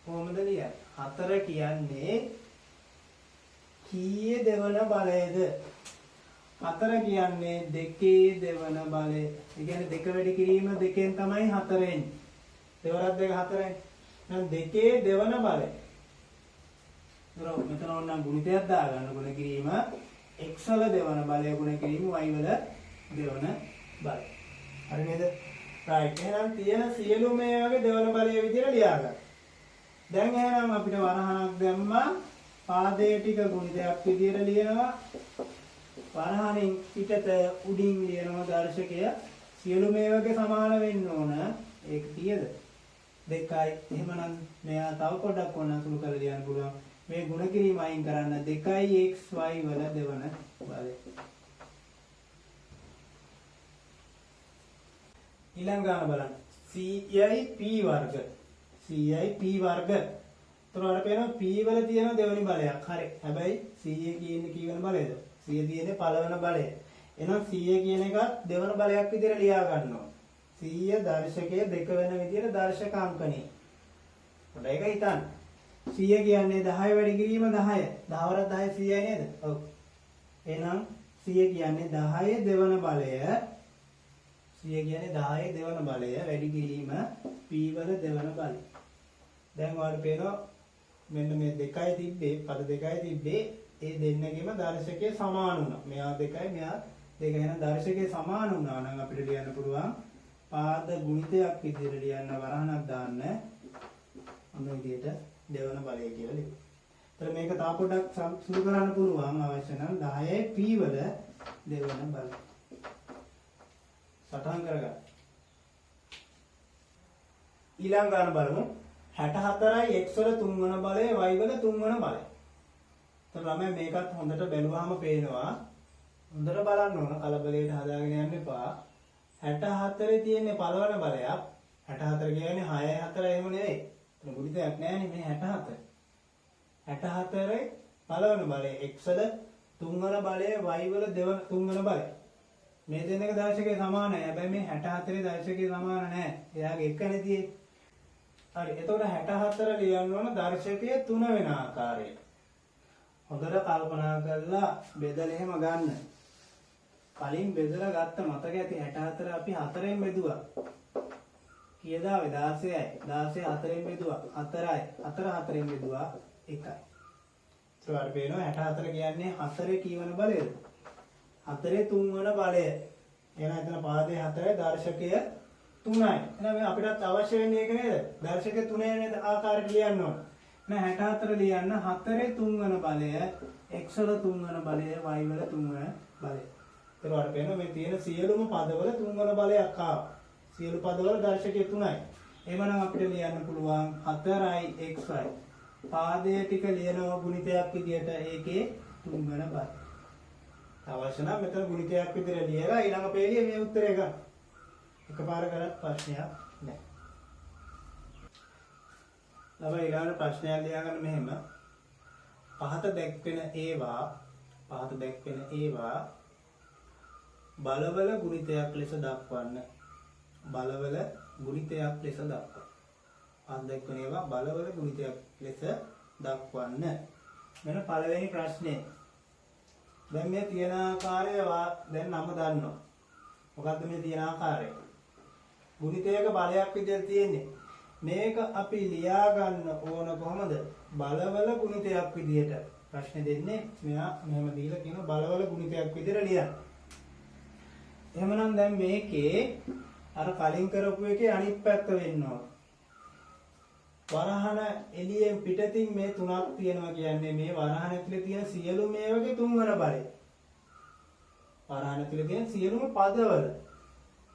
කොහොමද ලියන්නේ? 4 කියන්නේ කීයේ දෙවන බලයද? 4 කියන්නේ 2 දෙවන බලය. ඒ කියන්නේ 2 වැඩි කිරීම 2ෙන් තමයි 4 එන්නේ. දෙවරක් 2 4යි. එහෙනම් 2 දෙවන බලය. මෙතන ඕනනම් ගුණිතයක් දාගන්න. ගුණ කිරීම x වල දෙවන බලය ගුණ කිරීම y වල දෙවන බලය. හරි නේද? right. එහෙනම් තියෙන සියලු මේ වගේ දෙවන බලය විදිහට ලියා ගන්න. දැන් එහෙනම් අපිට වරහණක් දැම්මා පාදයේ ටික ගුණිතයක් විදියට ලියනවා. වරහණින් පිටත උඩින් ලියනවා දර්ශකය. සියලු මේවගේ සමාන වෙන්න ඕන. ඒක කීයද? 2යි. එහෙමනම් මෙයා තව පොඩ්ඩක් ඕන සුළු කරලා ලියන්න පුළුවන්. මේ ගුණ කිරීම අයින් කරන්න 2xy වල දෙවන බලය. ඊළඟ ගාන බලන්න. cයි p වර්ග. cයි p වර්ග. එතකොට පේනවා p වල තියෙන දෙවෙනි බලයක්. හරි. හැබැයි c කියන්නේ කී වෙන බලයද? c තියෙන්නේ පළවෙනි බලය. එහෙනම් c කියන එක දෙවෙනි බලයක් විදිහට ලියා ගන්නවා. c දර්ශකයේ 2 වෙන විදිහට දර්ශක අංකණේ. පොඩ එක හිතන්න. 100 කියන්නේ 10 වැඩි කිරීම 10. 10 වරක් 10 100යි නේද? ඔව්. එහෙනම් 100 කියන්නේ 10 දෙවන බලය. 100 කියන්නේ 10 දෙවන බලය වැඩි කිරීම p වල දෙවන බලය. දැන් ඔයාලට පේනවා මෙන්න මේ 2යි තිබ්බේ පද 2යි තිබ්බේ ඒ දෙන්නගෙම දර්ශකයේ සමාන වුණා. මෙයා 2යි මෙයා 2. එහෙනම් දර්ශකයේ සමාන වුණා නම් අපිට ලියන්න පුළුවන් පාද ගුණිතයක් විදිහට ලියන්න වරහණක් දාන්න. අන්න විදිහට දෙවන බලය කියලා ලියමු. එතකොට මේක තා පොඩ්ඩක් සුළු කරන්න පුළුවන් අවශ්‍ය නම් 10යි p වල දෙවන බලය. සටහන් කරගන්න. ඊළඟ ගාන බලමු. 64යි x වල 3 වන බලය y වල 3 වන බලය. එතකොට ළමයි මේකත් හොඳට බැලුවාම පේනවා. හොඳට බලන්න ඕන කලබලයට හදාගෙන යන්න එපා. 64 තියෙන්නේ පළවන බලයක්. 64 කියන්නේ 6යි 4යි එහෙම නෙවෙයි. ගුණිතයක් නෑනේ මේ 64. 64 පළවන බලය x වල 3 වන බලය y වල 3 වන බලය. මේ දෙන්නක දර්ශකයේ සමානයි. හැබැයි මේ 64 දර්ශකයේ සමාන නැහැ. එයාගේ එකනේ තියෙන්නේ. හරි. එතකොට 64 ලියන්න ඕන දර්ශකයේ 3 වෙන ආකාරයට. හොඳට කල්පනා කරලා බෙදලා එහෙම ගන්න. කලින් බෙදලා ගත්ත මතක ඇති 64 අපි 4ෙන් බෙදුවා. කීයද ආවේ 16යි. 16 4ෙන් බෙදුවා 4යි. 4 4ෙන් බෙදුවා 1යි. ඒකට පේනවා 64 කියන්නේ 4 කීවන බලයද? 4 3 වන බලය. එහෙනම් එතන පාදයේ 4යි දර්ශකය 3යි. එහෙනම් අපිටත් අවශ්‍ය වෙන්නේ ඒක නේද? දර්ශකය 3 වෙන ආකාරයට ලියන්න ඕන. එහෙනම් 64 ලියන්න 4 3 වන බලය, x වල 3 වන බලය, y වල 3 වන බලය. ඒකට පේනවා මේ තියෙන සියලුම පදවල 3 වන බලයක් ආවා. සියලු පදවල දර්ශකය 3යි. එහෙමනම් අපිට ලියන්න පුළුවන් 4යි xy. පාදයේ ටික ලියනවා ගුණිතයක් විදියට ඒකේ 3 වන බලය. අවශ්‍ය නම් මෙතන ගුණිතයක් විදිහට ලියලා ඊළඟ පේළිය මේ උත්තරය ගන්න. එකපාර කරත් ප්‍රශ්නයක් නැහැ. ළමයි ඊළඟ ප්‍රශ්නයක් ලියාගන්න මෙහෙම. පහත දැක්වෙන ඒවා බලවල ගුණිතයක් ලෙස දක්වන්න. බලවල ගුණිතයක් ලෙස දක්වන්න. පහත දැක්වෙන ඒවා බලවල ගුණිතයක් ලෙස දක්වන්න. මෙන්න පළවෙනි ප්‍රශ්නේ. දැන් මේ තියෙන ආකාරය දැන් නම දන්නවා. මොකද්ද මේ තියෙන ආකාරය? ගුණිතයක බලයක් විදිහට තියෙන්නේ. මේක අපි ලියා ගන්න ඕන කොහමද? බලවල ගුණිතයක් විදිහට. ප්‍රශ්නේ දෙන්නේ මෙයා මෙහෙම දීලා කියන බලවල ගුණිතයක් විදිහට ලියන්න. එහෙමනම් දැන් මේකේ අර කලින් කරපු එකේ අනිත් පැත්ත වෙන්න ඕන. වරහන එළියෙන් පිටතින් මේ තුනක් තියෙනවා කියන්නේ මේ වරහන ඇතුලේ තියෙන සියලු මේවගේ 3 වන බලය. වරහන ඇතුලේ තියෙන සියලුම පදවල.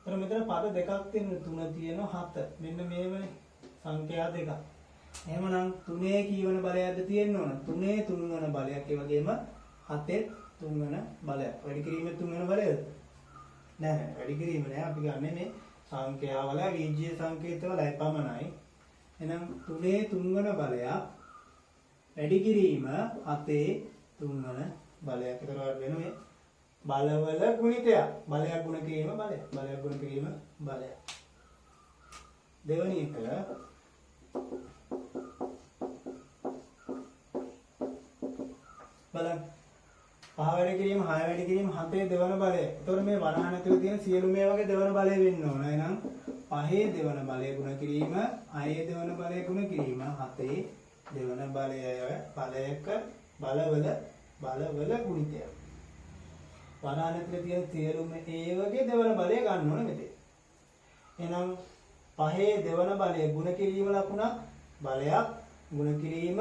එතන මෙතන පද දෙකක් තියෙන 3 තියෙනවා 7. මෙන්න මේවනේ සංඛ්‍යා දෙකක්. එහෙමනම් 3 කීවන බලයක්ද තියෙන්න ඕන? 3 3 වන බලයක්. ඒ වගේම 7 3 වන බලයක්. වැඩි කිරීමේ 3 වන බලයද? නෑ වැඩි කිරීම නෑ. අපි ගන්නෙ මේ සංඛ්‍යාවල වීජ්‍ය සංකේතවල පමණයි. එහෙනම් 3 3 වන බලයක් වැඩි කිරීම 7 3 වන බලයක්. ඒතර වෙන මේ බලවල ගුණිතයක්. බලයක් ගුණ කිරීම බලයක්. බලයක් ගුණ කිරීම බලයක්. දෙවෙනි එක බලන්න. 5 වැඩි කිරීම 6 වැඩි කිරීම 7 දෙවන බලය. ඒතර මේ වරහන් ඇතුලේ තියෙන සියලු මේ වගේ දෙවන බලය වෙන්න ඕන. එහෙනම් 5 දෙවන බලය ගුණ කිරීම 6 දෙවන බලය ගුණ කිරීම 7 දෙවන බලයක බලවල ගුණිතය. වරහන් ඇතුලේ තියෙන සියලුම ඒ වගේ දෙවන බලය ගන්න ඕන මෙතේ. එහෙනම් 5 දෙවන බලය ගුණ කිරීම ලකුණක් බලයක් ගුණ කිරීම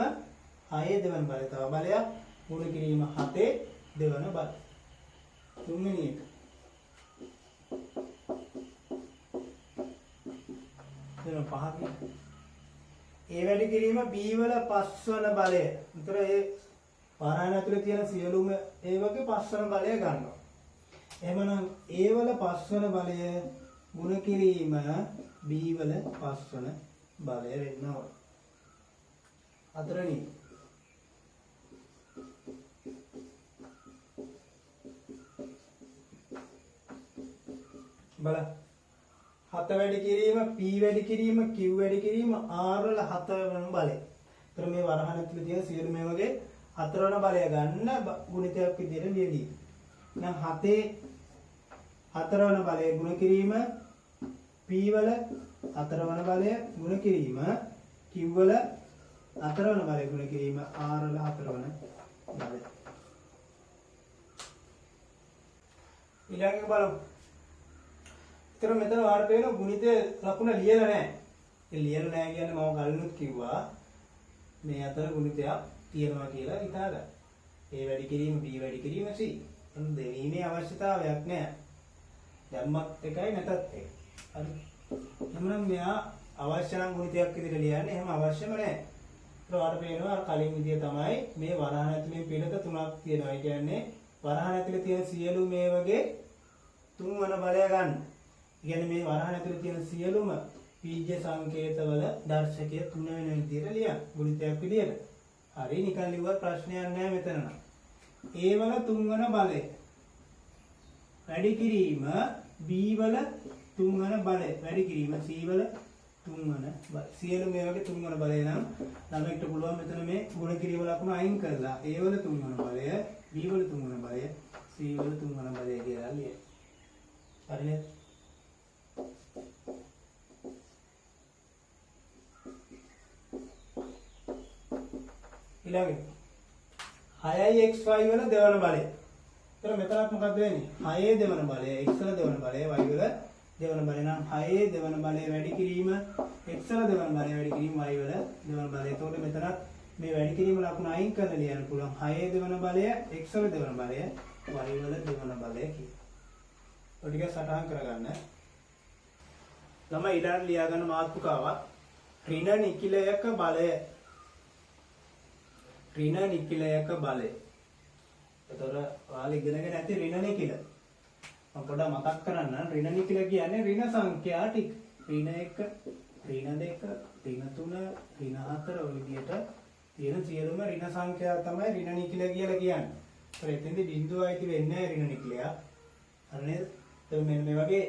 6 දෙවන බලය තව බලයක් ගුණ කිරීම 7 දෙවන බලය. තුන්වෙනි එක. දෙන 5 A වැඩි කිරීම B වල 5 වන බලය. උතර ඒ වරහන් ඇතුලේ තියෙන සියලුම ඒ වගේ 5 වන බලය ගන්නවා. එහෙමනම් A වල 5 වන බලය ගුණ කිරීම B වල 5 වන බලය වෙනවා. හතරවෙනි බලන්න 7 වැඩි කිරීම P වැඩි කිරීම Q වැඩි කිරීම R වල 7 වෙන බලය. ඒතර මේ වරහන් ඇතුලේ තියෙන සියලු මේ වගේ 4 වෙන බලය ගන්න ගුණිතයක් විදිහට ලියදී. නම් 7 4 වෙන බලය ගුණ කිරීම P වල 4 වෙන බලය ගුණ කිරීම Q වල 4 වෙන බලය ගුණ කිරීම R වල 4 වෙන බලය. ඊළඟට බලමු. ඒතර මෙතන වාර පේන ගුණිත ලකුණ ලියලා නැහැ. ඒ ලියලා නැහැ කියන්නේ මම කලිනුත් කිව්වා මේ අතර ගුණිතයක් තියෙනවා කියලා හිතාගන්න. A වැඩි කිරීම B වැඩි කිරීම C. එතන දෙවීමේ අවශ්‍යතාවයක් නැහැ. ධම්මත් එකයි නැතත් එකයි. හරි. එහෙනම් මෙයා අවශ්‍ය නම් ගුණිතයක් විදිහට ලියන්නේ. එහෙම අවශ්‍යම නැහැ. ඒතර වාර පේනවා කලින් විදිය තමයි මේ වරහන් ඇතුලේ පිළිත තුනක් තියෙනවා. ඒ කියන්නේ වරහන් ඇතුලේ තියෙන සියලු මේ වගේ තුන් වන බලය ගන්න. කියන්නේ මේ වරහන් ඇතුලේ තියෙන සියලුම බීජ සංකේතවල දර්ශකය 3 වෙන විදිහට ලියන්න. ගුණිතයක් විදිහට. හරි නිකන් ලිව්වත් ප්‍රශ්නයක් නැහැ මෙතන නම්. A වල 3 වෙන බලය වැඩි කිරීම B වල 3 වෙන බලය වැඩි කිරීම C වල 3 වෙන බලය. සියලු මේ වගේ 3 වෙන බලය නම් ළමයින්ට පුළුවන් මෙතන මේ ගුණ කිරීම ලකුණු අයින් කරලා A වල 3 වෙන බලය B වල 3 වෙන බලය C වල 3 වෙන බලය කියලා ලියන්න. හරිනේ? ඊළඟට 6xy වල දෙවන බලය. එතන මෙතනත් මොකක්ද වෙන්නේ? 6 දෙවන බලය x වල දෙවන බලය y වල දෙවන බලය නම් 6 දෙවන බලය වැඩි කිරීම x වල දෙවන බලය වැඩි කිරීම y වල දෙවන බලය. එතකොට මෙතනත් මේ වැඩි කිරීම ලකුණ අයින් කරලා ලියන්න පුළුවන්. 6 දෙවන බලය x වල දෙවන බලය y වල දෙවන බලය කියලා. ඔය ටික සටහන් කරගන්න. ළමයි ඊළඟ ලියා ගන්න මාතෘකාවක් ඍණ නිකිලයක බලය. ඍණ නිකිලයක බලය. ඒතර ඔයාලා ඉගෙනගෙන ඇති ඍණ නිකිල. මම පොඩ්ඩක් මතක් කරන්න. ඍණ නිකිල කියන්නේ ඍණ සංඛ්‍යා ටික. ඍණ 1, ඍණ 2, ඍණ 3, ඍණ 4 ඔය විදිහට තියෙන සියලුම ඍණ සංඛ්‍යා තමයි ඍණ නිකිල කියලා කියන්නේ. ඒතර එතෙන්දී බිංදුව අයිති වෙන්නේ නැහැ ඍණ නිකිලය. හරි නේද? එතකොට මෙන්න මේ වගේ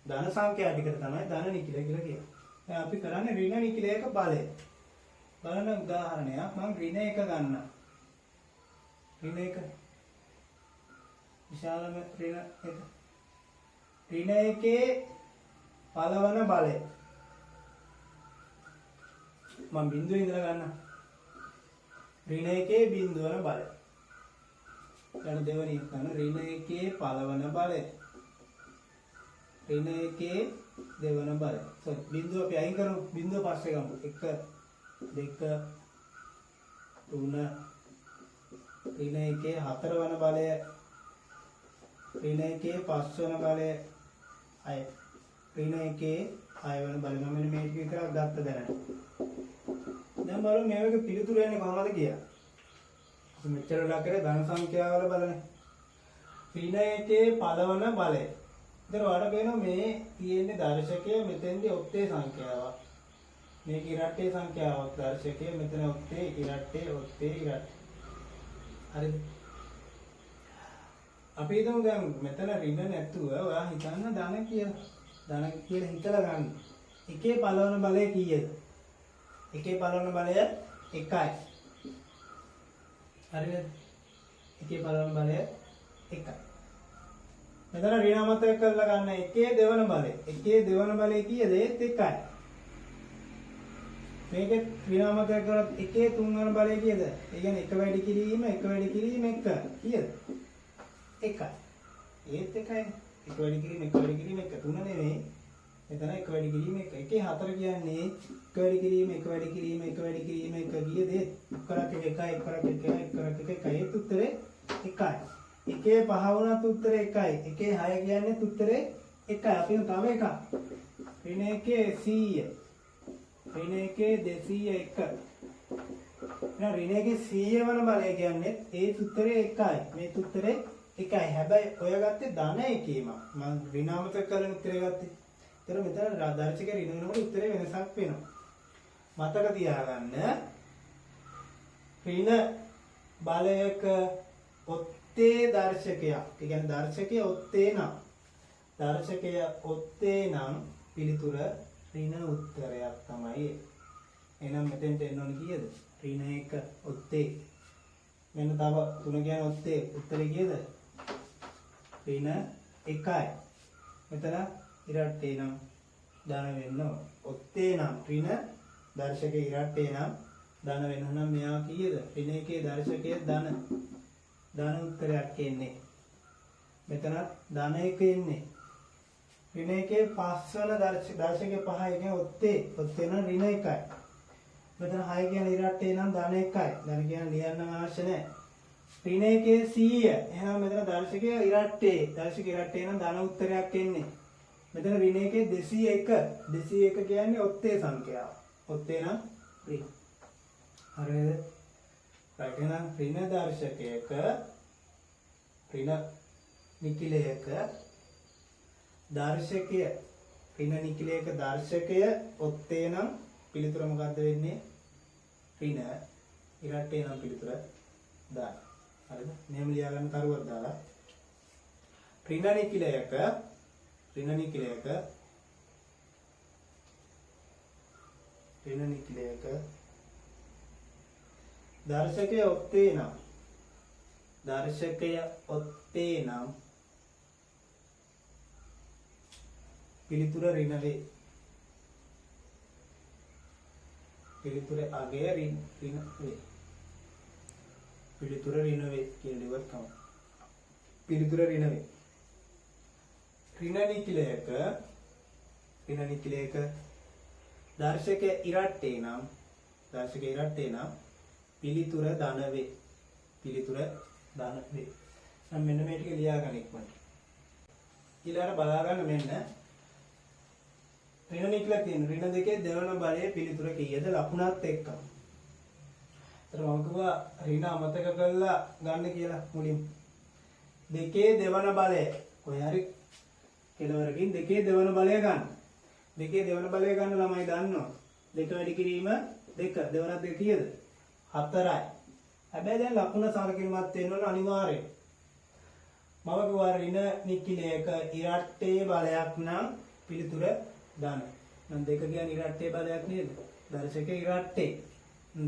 ධන සංඛ්‍යා ටිකට තමයි ධන නිකිල කියලා කියන්නේ. දැන් අපි කරන්නේ ඍණ නිකිලයක බලය. බලන්න උදාහරණයක් මම ඍණ 1 ගන්න. ඍණ 1 විශාලම ඍණ 1. ඍණ 1 පළවන බලය. මම බිංදුවේ ඉඳලා ගන්න. ඍණ 1 බිංදුව වන බලය. ඊට දෙවෙනි එක ගන්න ඍණ 1 පළවන බලය. ඍණ 1 දෙවන බලය. සෝරි බිංදුව අපි අයින් කරමු. බිංදුව පස්සේ ගමු. 1 2 3 ඍණ 1 හතර වන බලය. ඍණ 1 පස් වන බලය. 6 ඍණ 1 6 වන බලය. මම මෙන්න මේක විතරක් ගත්ත දැනට. දැන් බලමු මේ වගේ පිළිතුරු එන්නේ කොහමද කියලා. අපි මෙච්චර වෙලා කරේ ධන සංඛ්‍යාවල බලන්නේ. ඍණ 1 පළවන බලය. ඉතින් ඔයාලට පේනවා මේ තියෙන්නේ දර්ශකය මෙතෙන්දී ඔත්තේ සංඛ්‍යාවක්. මේ ඉරට්ටේ සංඛ්‍යාවක් දර්ශකය මෙතන ඔත්තේ ඉරට්ටේ ඔත්තේ ඉරට්ටේ. හරිද? අපි හිතමු දැන් මෙතන ඍණ නැතුව ඔයා හිතන්න ධන කියලා. ධන කියලා හිතලා ගන්න. එකේ පළවන බලය කීයද? එකේ පළවන බලය 1යි. හරිද? එකේ පළවන බලය 1යි. මෙතන ඍණ අමතක කරලා ගන්න එකේ දෙවන බලය. එකේ දෙවන බලය කීයද? ඒත් 1යි. මේක ඍණ අමතක කරත් එකේ තුන්වන බලය කීයද? ඒ කියන්නේ 1 වැඩි කිරීම 1 වැඩි කිරීම 1 කීයද? 1යි. ඒත් 1යි. 1 වැඩි කිරීම 1 වැඩි කිරීම 1 3 නෙවෙයි. මෙතන එක වැඩි කිරීම එක. එකේ 4 කියන්නේ එක වැඩි කිරීම එක වැඩි කිරීම එක වැඩි කිරීම එක කීයද? කරක් එක එකයි කරක් එක එකයි කරක් එක එකයි. ඒත් උත්තරේ එකයි. එකේ 5 වුණත් උත්තරේ එකයි. එකේ 6 කියන්නේ උත්තරේ එකයි. අපි තව එකක්. ඍණ එකේ 100. ඍණ එකේ 201. එහෙනම් ඍණ එකේ 100 වන බලය කියන්නේ ඒ උත්තරේ එකයි. මේ උත්තරේ එකයි. හැබැයි ඔය ගත්තේ ධන එකේම. මම ඍණාමතක කරගෙන උත්තරේ ගත්තේ. ඒතර මෙතන දර්ශකයේ ඍණ වෙනකොට උත්තරේ වෙනසක් වෙනවා. මතක තියාගන්න. ඍණ බලයක ඔත්තේ දර්ශකයක්. ඒ කියන්නේ දර්ශකයේ ඔත්තේ නම් දර්ශකය ඔත්තේ නම් පිළිතුර ඍණ උත්තරයක් තමයි. එහෙනම් මෙතෙන්ට එන්න ඕනේ කීයද? ඍණ 1 ඔත්තේ. මෙන්න තව 3 කියන්නේ ඔත්තේ. උත්තරේ කීයද? ඍණ 1යි. මෙතන ඉරට්ටේ නම් ධන වෙන්න ඕන. ඔත්තේ නම් ඍණ දර්ශකයේ ඉරට්ටේ නම් ධන වෙන්න නම් මෙයා කීයද? ඍණ 1 දර්ශකයේ ධන උත්තරයක් එන්නේ. මෙතන ධන 1 එන්නේ. ඍණ 1 පස්වන දර්ශකයේ 5 කියන්නේ ඔත්තේ නම් ඍණ 1යි. මෙතන 6 කියන්නේ ඉරට්ටේ නම් ධන 1යි. ධන කියන ලියන්න අවශ්‍ය නැහැ. ඍණ 1 100. එහෙනම් මෙතන දර්ශකයේ ඉරට්ටේ නම් ධන උත්තරයක් එන්නේ. මෙතන ඍණ 1 201. 201 කියන්නේ ඔත්තේ සංඛ්‍යාව. ඔත්තේ නම් ඍණ. හරිද? right එහෙනම් ඍණ දර්ශකයක ඍණ නිකිලයක දර්ශකය ඍණ නිකිලයක දර්ශකය ඔත්තේ නම් පිළිතුර මොකද්ද වෙන්නේ? ඍණ. ඉරට්ටේ නම් පිළිතුර දාන. හරිද? මෙහෙම ලියා ගන්න කරුවක් දාලා ඍණ නිකිලයක දර්ශකය ඔත්තේ නම් පිළිතුර ඍණ වේ. පිළිතුර අගය ඍණ වේ. පිළිතුර ඍණ වේ කියන දේවත් තමයි. පිළිතුර ඍණ වේ. ඍණ නිකිලයක දර්ශකයේ ඉරට්ටේ නම් පිළිතුර ධන වේ. නම් මෙන්න මේ ටික ලියා ගන්න ඉක්මනට. ඊළඟට බලා ගන්න මෙන්න ඍණ නිකිල තියෙන ඍණ දෙකේ දෙවන බලයේ පිළිතුර කීයද ලකුණත් එක්ක. ඒතර මම කිව්වා ඍණ අමතක කරලා ගන්න කියලා මුලින්. දෙකේ දෙවන බලය කොහේ හරි කෙලවරකින් දෙකේ දෙවන බලය ගන්න. දෙකේ දෙවන බලය ගන්න ළමයි දන්නවා. දෙක වැඩි කිරීම දෙක දෙවනක් දෙක කීයද? 4යි. හැබැයි දැන් ලකුණ සලකිලිමත් වෙන්න ඕන අනිවාර්යයෙන්. මම කිව්වා ඍණ නිකිලයක ඉරට්ටේ බලයක් නම් පිළිතුර ධන. නම් දෙක කියන්නේ ඉරට්ටේ බලයක් නේද? දර්ශකයේ ඉරට්ටේ.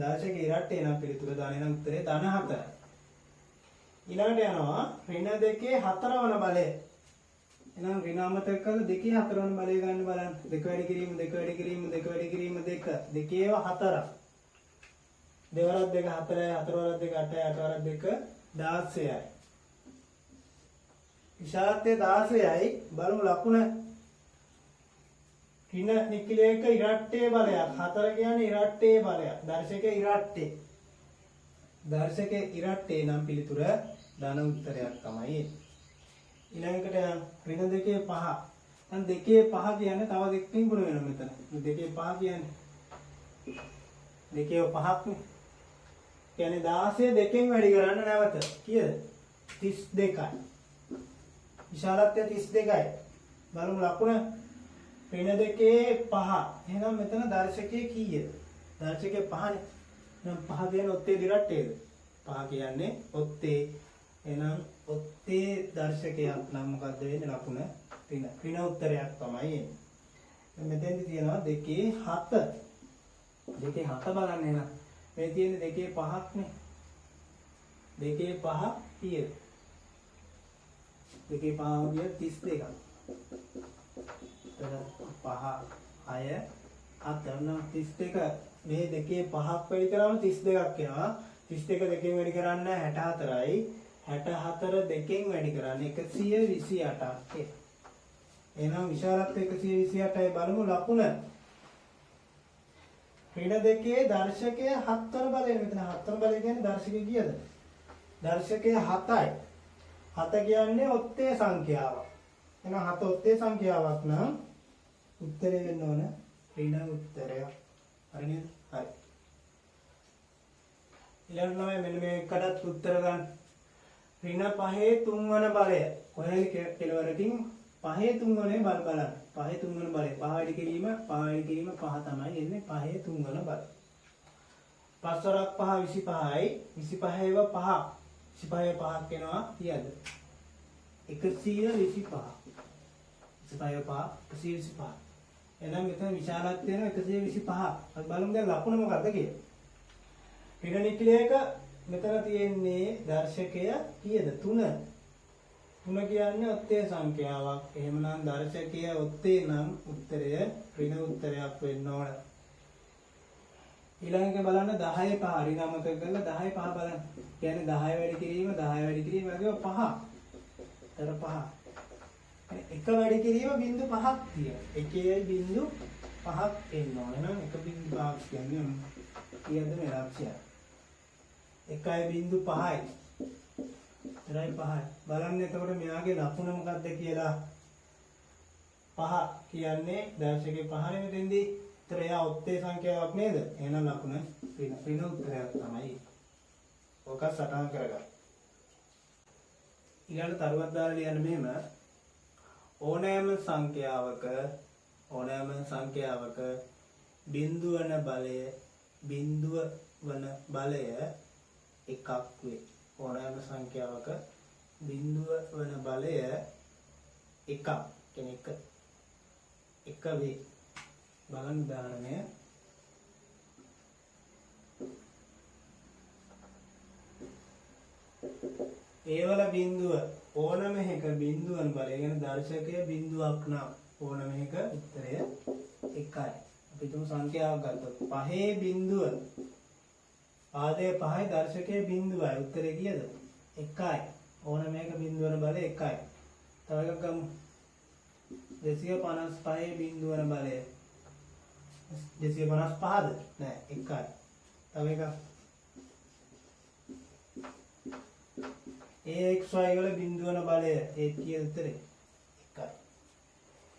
දර්ශකයේ ඉරට්ටේ නම් පිළිතුර ධන නම් උත්තරේ ධන 4යි. ඊළඟට යනවා ඍණ දෙකේ 4 වන බලය. එහෙනම් ඍණ අමතක කරලා දෙකේ 4 වන බලය ගන්න බලන්න. දෙක වැඩි කිරීම දෙක. දෙකේව 4ක්. දෙවරක් දෙක 4යි, හතරවරක් දෙක 8යි, අටවරක් දෙක 16යි. විශාලත්වය 16යි. බලමු ලකුණ. ඍණ නිකිලයක ඉරට්ටේ බලයක්. 4 කියන්නේ ඉරට්ටේ බලයක්. දර්ශකයේ ඉරට්ටේ නම් පිළිතුර ධන උත්තරයක් තමයි. ඊළඟට ඍණ දෙකේ 5. දැන් දෙකේ 5 කියන්නේ තව දෙකකින් ගුණ වෙනවා මෙතන. දෙකේ 5 කියන්නේ දෙකේ 5ක් නේ. කියන්නේ 16 දෙකෙන් වැඩි කරන්න නැවත. කීයද? 32යි. විශාලත්වය 32යි. බලමු ලකුණ. ඍණ දෙකේ 5. එහෙනම් මෙතන දර්ශකයේ කීයද? දර්ශකයේ 5නේ. එහෙනම් 5 කියන්නේ ඔත්තේ දිරට්ටේද? 5 කියන්නේ ඔත්තේ. එහෙනම් ඔත්තේ දර්ශකයක් නම් මොකද්ද වෙන්නේ ලකුණ? ඍණ උත්තරයක් තමයි එන්නේ. මෙතෙන්දි තියෙනවා දෙකේ 7. දෙකේ 7 බලන්න එහෙනම්. මේ තියෙන්නේ දෙකේ 5ක් නේ. දෙකේ 5 කීයද? දෙකේ 5 කිය 32ක්. 5 6 7 32. මේ දෙකේ 5ක් වැඩි කරාම 32ක් එනවා. 32 දෙකෙන් වැඩි කරන්න 64යි. 64 දෙකෙන් වැඩි කරන්න 128ක්. එහෙනම් විශාලත්වය 128යි බලමු ලකුණ. ඍණ දෙකේ දර්ශකය 7 වන බලය. මෙතන 7 වන බලය කියන්නේ දර්ශකය කීයද? දර්ශකය 7යි. 7 කියන්නේ ඔත්තේ සංඛ්‍යාවක්. එහෙනම් 7 ඔත්තේ සංඛ්‍යාවක් නම් උත්තරේ වෙන්න ඕන ඍණ උත්තරය. හරි නේද? හරි. ඊළඟ තමයි මෙන්න මේකටත් උත්තර ගන්න. ඍණ 5 3 වන බලය. කොහේ කෙලවරකින් 5 3 වනේ බල බලන්න. 5 3 වන බලය. 5 වැඩි කිරීම 5 තමයි එන්නේ 5 3 වන බලය. 5 වරක් 5 25යි. 25 ඒවා 5. 25 5ක් වෙනවා කීයද? 125. 25 5 125. එහෙනම් මෙතන විශාලත්වය වෙනවා 125. අපි බලමු දැන් ලකුණ මොකක්ද කියලා. ඍණ නික්ලයක මෙතන තියෙන්නේ දර්ශකය කීයද? 3. 3 කියන්නේ ඔත්තේ සංඛ්‍යාවක්. එහෙමනම් දර්ශකය ඔත්තේ නම් උත්තරය ඍණ උත්තරයක් වෙන්න ඕන. ඊළඟට බලන්න 10 5 ඍණ අමතක කරලා 10 5 බලන්න. කියන්නේ 10 වැඩි කිරීම 10 වැඩි කිරීම වගේ 5. තර 5. එක වැඩි කිරීම බිංදු 5ක් තියෙනවා. එකේ බිංදු 5ක් එන්න ඕන. එහෙනම් එක බිංදු 5ක් කියන්නේ කීයද මේ ලක්ෂය? 1.5යි. එරයි 5යි. බලන්න එතකොට මෙයාගේ ලකුණ මොකක්ද කියලා. 5 කියන්නේ දර්ශකයේ 5 නේ මෙතෙන්දී. ඒතර එයා ඔත්තේ සංඛ්‍යාවක් නේද? එහෙනම් ලකුණ ඍණ උත්තරයක් තමයි. ඕක සටහන් කරගන්න. ඊළඟ තරුවක් දාලා ලියන්න මෙහෙම. ඕනෑම සංඛ්‍යාවක බිංදුව වන බලය එකක් වේ. ඕනෑම සංඛ්‍යාවක බිංදුව වන බලය එකක් කෙනෙක් එක වේ. බලන්න උදාහරණය. ඒවල බිංදුව ඕනම එක බිංදුවන් බලය කියන දර්ශකය බිංදුවක් නම් ඕනම එක උත්තරය 1යි. අපි තුමු සංඛ්‍යාවක් ගත්තොත් 5 බිංදුව ආදේ 5යි දර්ශකයේ බිංදුවයි. උත්තරේ කීයද? 1යි. ඕනම එක බිංදුවන බලය 1යි. තව එකක් ගමු. 255 බිංදුවන බලය 255ද? නෑ 1යි. තව එකක් AXY වල බිංදුවන බලය ඒ කීයද උත්තරේ? 1යි.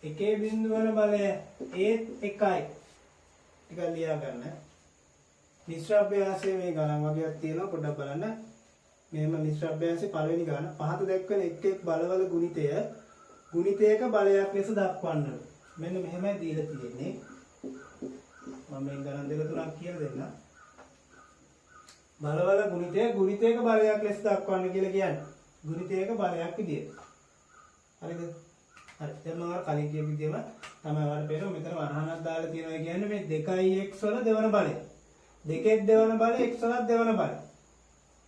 එකේ බිංදුවන බලය ඒත් 1යි. ටිකක් ලියා ගන්න. මිශ්‍ර අභ්‍යාසයේ මේ ගණන් වගේක් තියෙනවා පොඩ්ඩක් බලන්න. මෙහෙම මිශ්‍ර අභ්‍යාසයේ පළවෙනි ගණන පහත දැක්වෙන එක් එක් බලවල ගුණිතය ගුණිතයක බලයක් ලෙස දක්වන්න. මෙන්න මෙහෙමයි දීලා තියෙන්නේ. මම මේ ගණන් දෙක තුනක් කියලා දෙන්නම්. බලවල ගුණිතය ගුණිතයක බලයක් ලෙස දක්වන්න කියලා කියන්නේ. ගුණිතයක බලයක් විදියට. හරිද? හරි. දැන් මම කලින් කියපු විදිහම තමයි වල පේනවා මෙතන වරහණක් දාලා තියෙනවා කියන්නේ මේ 2x වල දෙවන බලය. 2ක් දෙවන බලය x වලත් දෙවන බලය.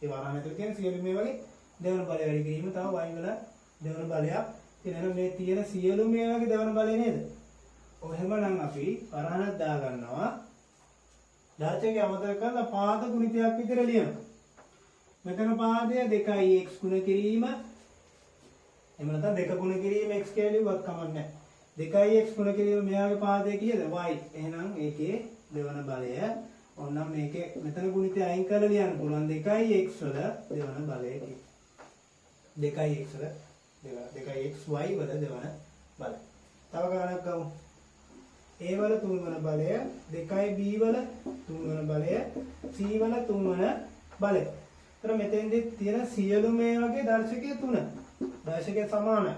ඒ වරහණ ඇතුළේ තියෙන සියලු මේ වගේ දෙවන බලය වැඩි කිරීම තව y වල දෙවන බලයක්. එතන මේ තියෙන සියලු මේ වගේ දෙවන බලය නේද? ඔහෙමනම් අපි වරහණක් දා ගන්නවා. දර්ශකය අමතක කරලා පාද ගුණිතයක් විතර ලියනවා. මෙතන පාදය 2x ගුණ කිරීම එහෙම නැත්නම් 2 ගුණ කිරීම x කියලා ලියුවත් කමක් නැහැ. 2x ගුණ කිරීම මෙයාගේ පාදය කීයද? y. එහෙනම් ඒකේ දෙවන බලය ඕනම් මේකේ මෙතන ගුණිතය අයින් කරලා ලියන්න පුළුවන් 2x වල දෙවන බලය කී. 2x වල දෙවන 2xy වල දෙවන බලය. තව ගණනක් ගමු. a වල තුන්වන බලය 2b වල තුන්වන බලය c වල තුන්වන බලය. ඒතර මෙතෙන්දී තියෙන සියලු මේ වගේ දර්ශකයේ 3. දර්ශකයේ සමානයි.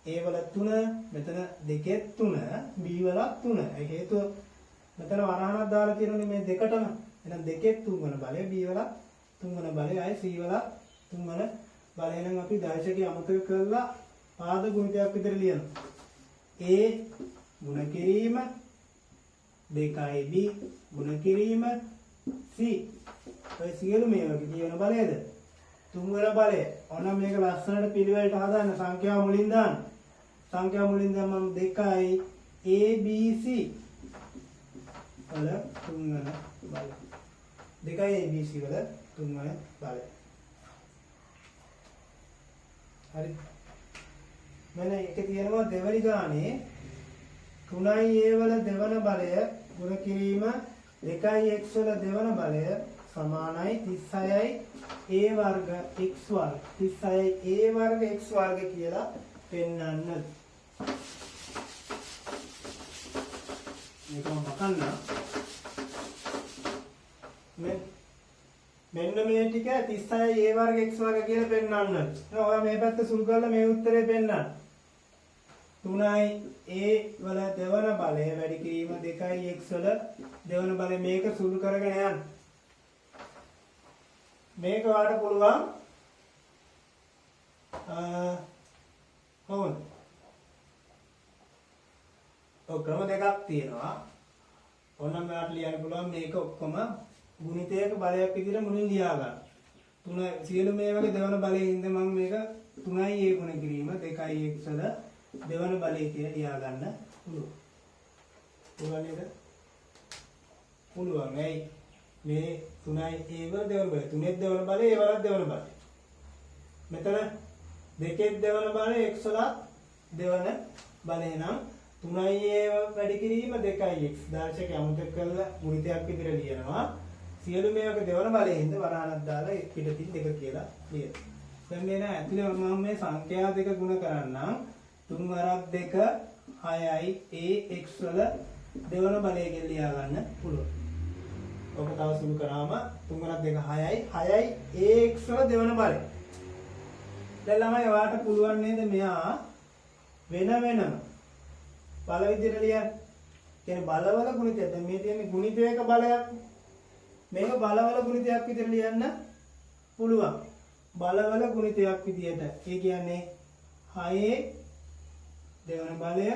a වල 3 මෙතන 2 3 b වල 3. ඒ හේතුව මෙතන වරහණක් දාලා තියෙනනේ මේ දෙකටම. එහෙනම් 2 3 වන බලය b වල 3 වන බලය අය c වල 3 වන බලය නම් අපි දර්ශකයේ අමතක කරලා පාද ගුණිතයක් විතර ලියනවා. a ගුණ කිරීම 2b ගුණ කිරීම c. ඔය සියලු මේ වගේ කියන බලයද? 3 වන බලය. ඕනම් මේක ලස්සනට පිළිවෙලට හදාන්න සංඛ්‍යාව මුලින් දාන්න. සංඛ්‍යාව මුලින් දැම්මම 2යි abc වල 3 වන බලය. 2යි abc වල 3 වන බලය. හරි. මෙන්න එකේ තියෙනවා දෙවනි ගානේ 3a වල දෙවන බලය ගුණ කිරීම 2x වල දෙවන බලය සමානයි 36යි a වර්ග x වර්ග 36යි a වර්ග x වර්ග කියලා පෙන්වන්න. මේකම මකන්න. මෙන්න මේ ටික 36යි a වර්ග x වර්ග කියලා පෙන්වන්න. ඔයා මේ පැත්ත සුළු කරලා මේ උත්තරේ පෙන්වන්න. 3යි a වල දෙවන බලය වැඩි කිරීම 2යි x වල දෙවන බලය මේක සුළු කරගෙන යන්න. මේක වාට පුළුවන් කොහොමද? ඔය ක්‍රම දෙකක් තියෙනවා. ඕනනම් ඔයාලට ලියන්න පුළුවන් මේක ඔක්කොම ගුණිතයක බලයක් විදිහට මුලින් ලියා ගන්න. 3 සියලු මේ වගේ දෙවන බලයේ ඉඳ මම මේක 3යි a ගුණ කිරීම 2යි x වල දෙවන බලය කියලා ලියා ගන්න පුළුවන්. පුළුවන් නේද? පුළුවන්. ඇයි මේ 3යි a වල දෙවන බලය 3ේ දෙවන බලය a වල දෙවන බලය. මෙතන 2ේ දෙවන බලය x වල දෙවන බලය නම් 3යි a වැඩි කිරීම 2යි x දාර්ශක අමතක කරලා ගුණිතයක් විදිහට ලියනවා. සියලු මේවක දෙවන බලයෙන්ද වරහණක් දාලා පිටතින් 2 කියලා ලියනවා. දැන් මේ නෑ ඇතුලේ මම මේ සංඛ්‍යා දෙක ගුණ කරන්නම්. 3 වරක් 2 6යි ax වල දෙවන බලය කියලා ලියා ගන්න පුළුවන්. ඔක තව සුළු කරාම 3 වරක් 2 6යි 6යි ax වල දෙවන බලය. දැන් ළමයි ඔයාලට පුළුවන් නේද මෙයා වෙන වෙනම බල විදිහට ලියන්න. කියන්නේ බලවල ගුණිතය. දැන් මේ තියෙන්නේ ගුණිතයක බලයක්. මේක බලවල ගුණිතයක් විදිහට ලියන්න පුළුවන්. බලවල ගුණිතයක් විදිහට. ඒ කියන්නේ 6 දෙවන බලය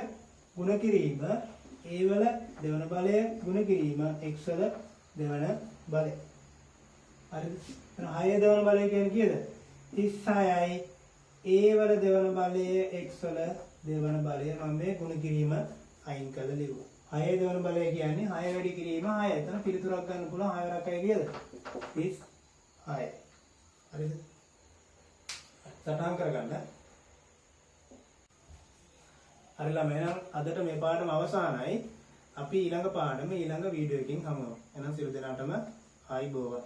ගුණ කිරීම a වල දෙවන බලය ගුණ කිරීම x වල දෙවන බලය. හරිද? එහෙනම් 6 දෙවන බලය කියන්නේ කීයද? 36යි a වල දෙවන බලය x වල දෙවන බලය මම මේ ගුණ කිරීම අයින් කරලා ලියුවා. 6 දෙවන බලය කියන්නේ 6 වැඩි කිරීම 6. එතන පිළිතුරක් ගන්න පුළුවන් 6 වරක් 6 කීයද? 36. හරිද? සටහන් කරගන්න. හරි ළමයි එහෙනම් අදට මේ පාඩම අවසానයි. අපි ඊළඟ පාඩම ඊළඟ වීඩියෝ එකකින් හමුවෙමු. එහෙනම් සියලු දෙනාටම ආයිබෝවන්.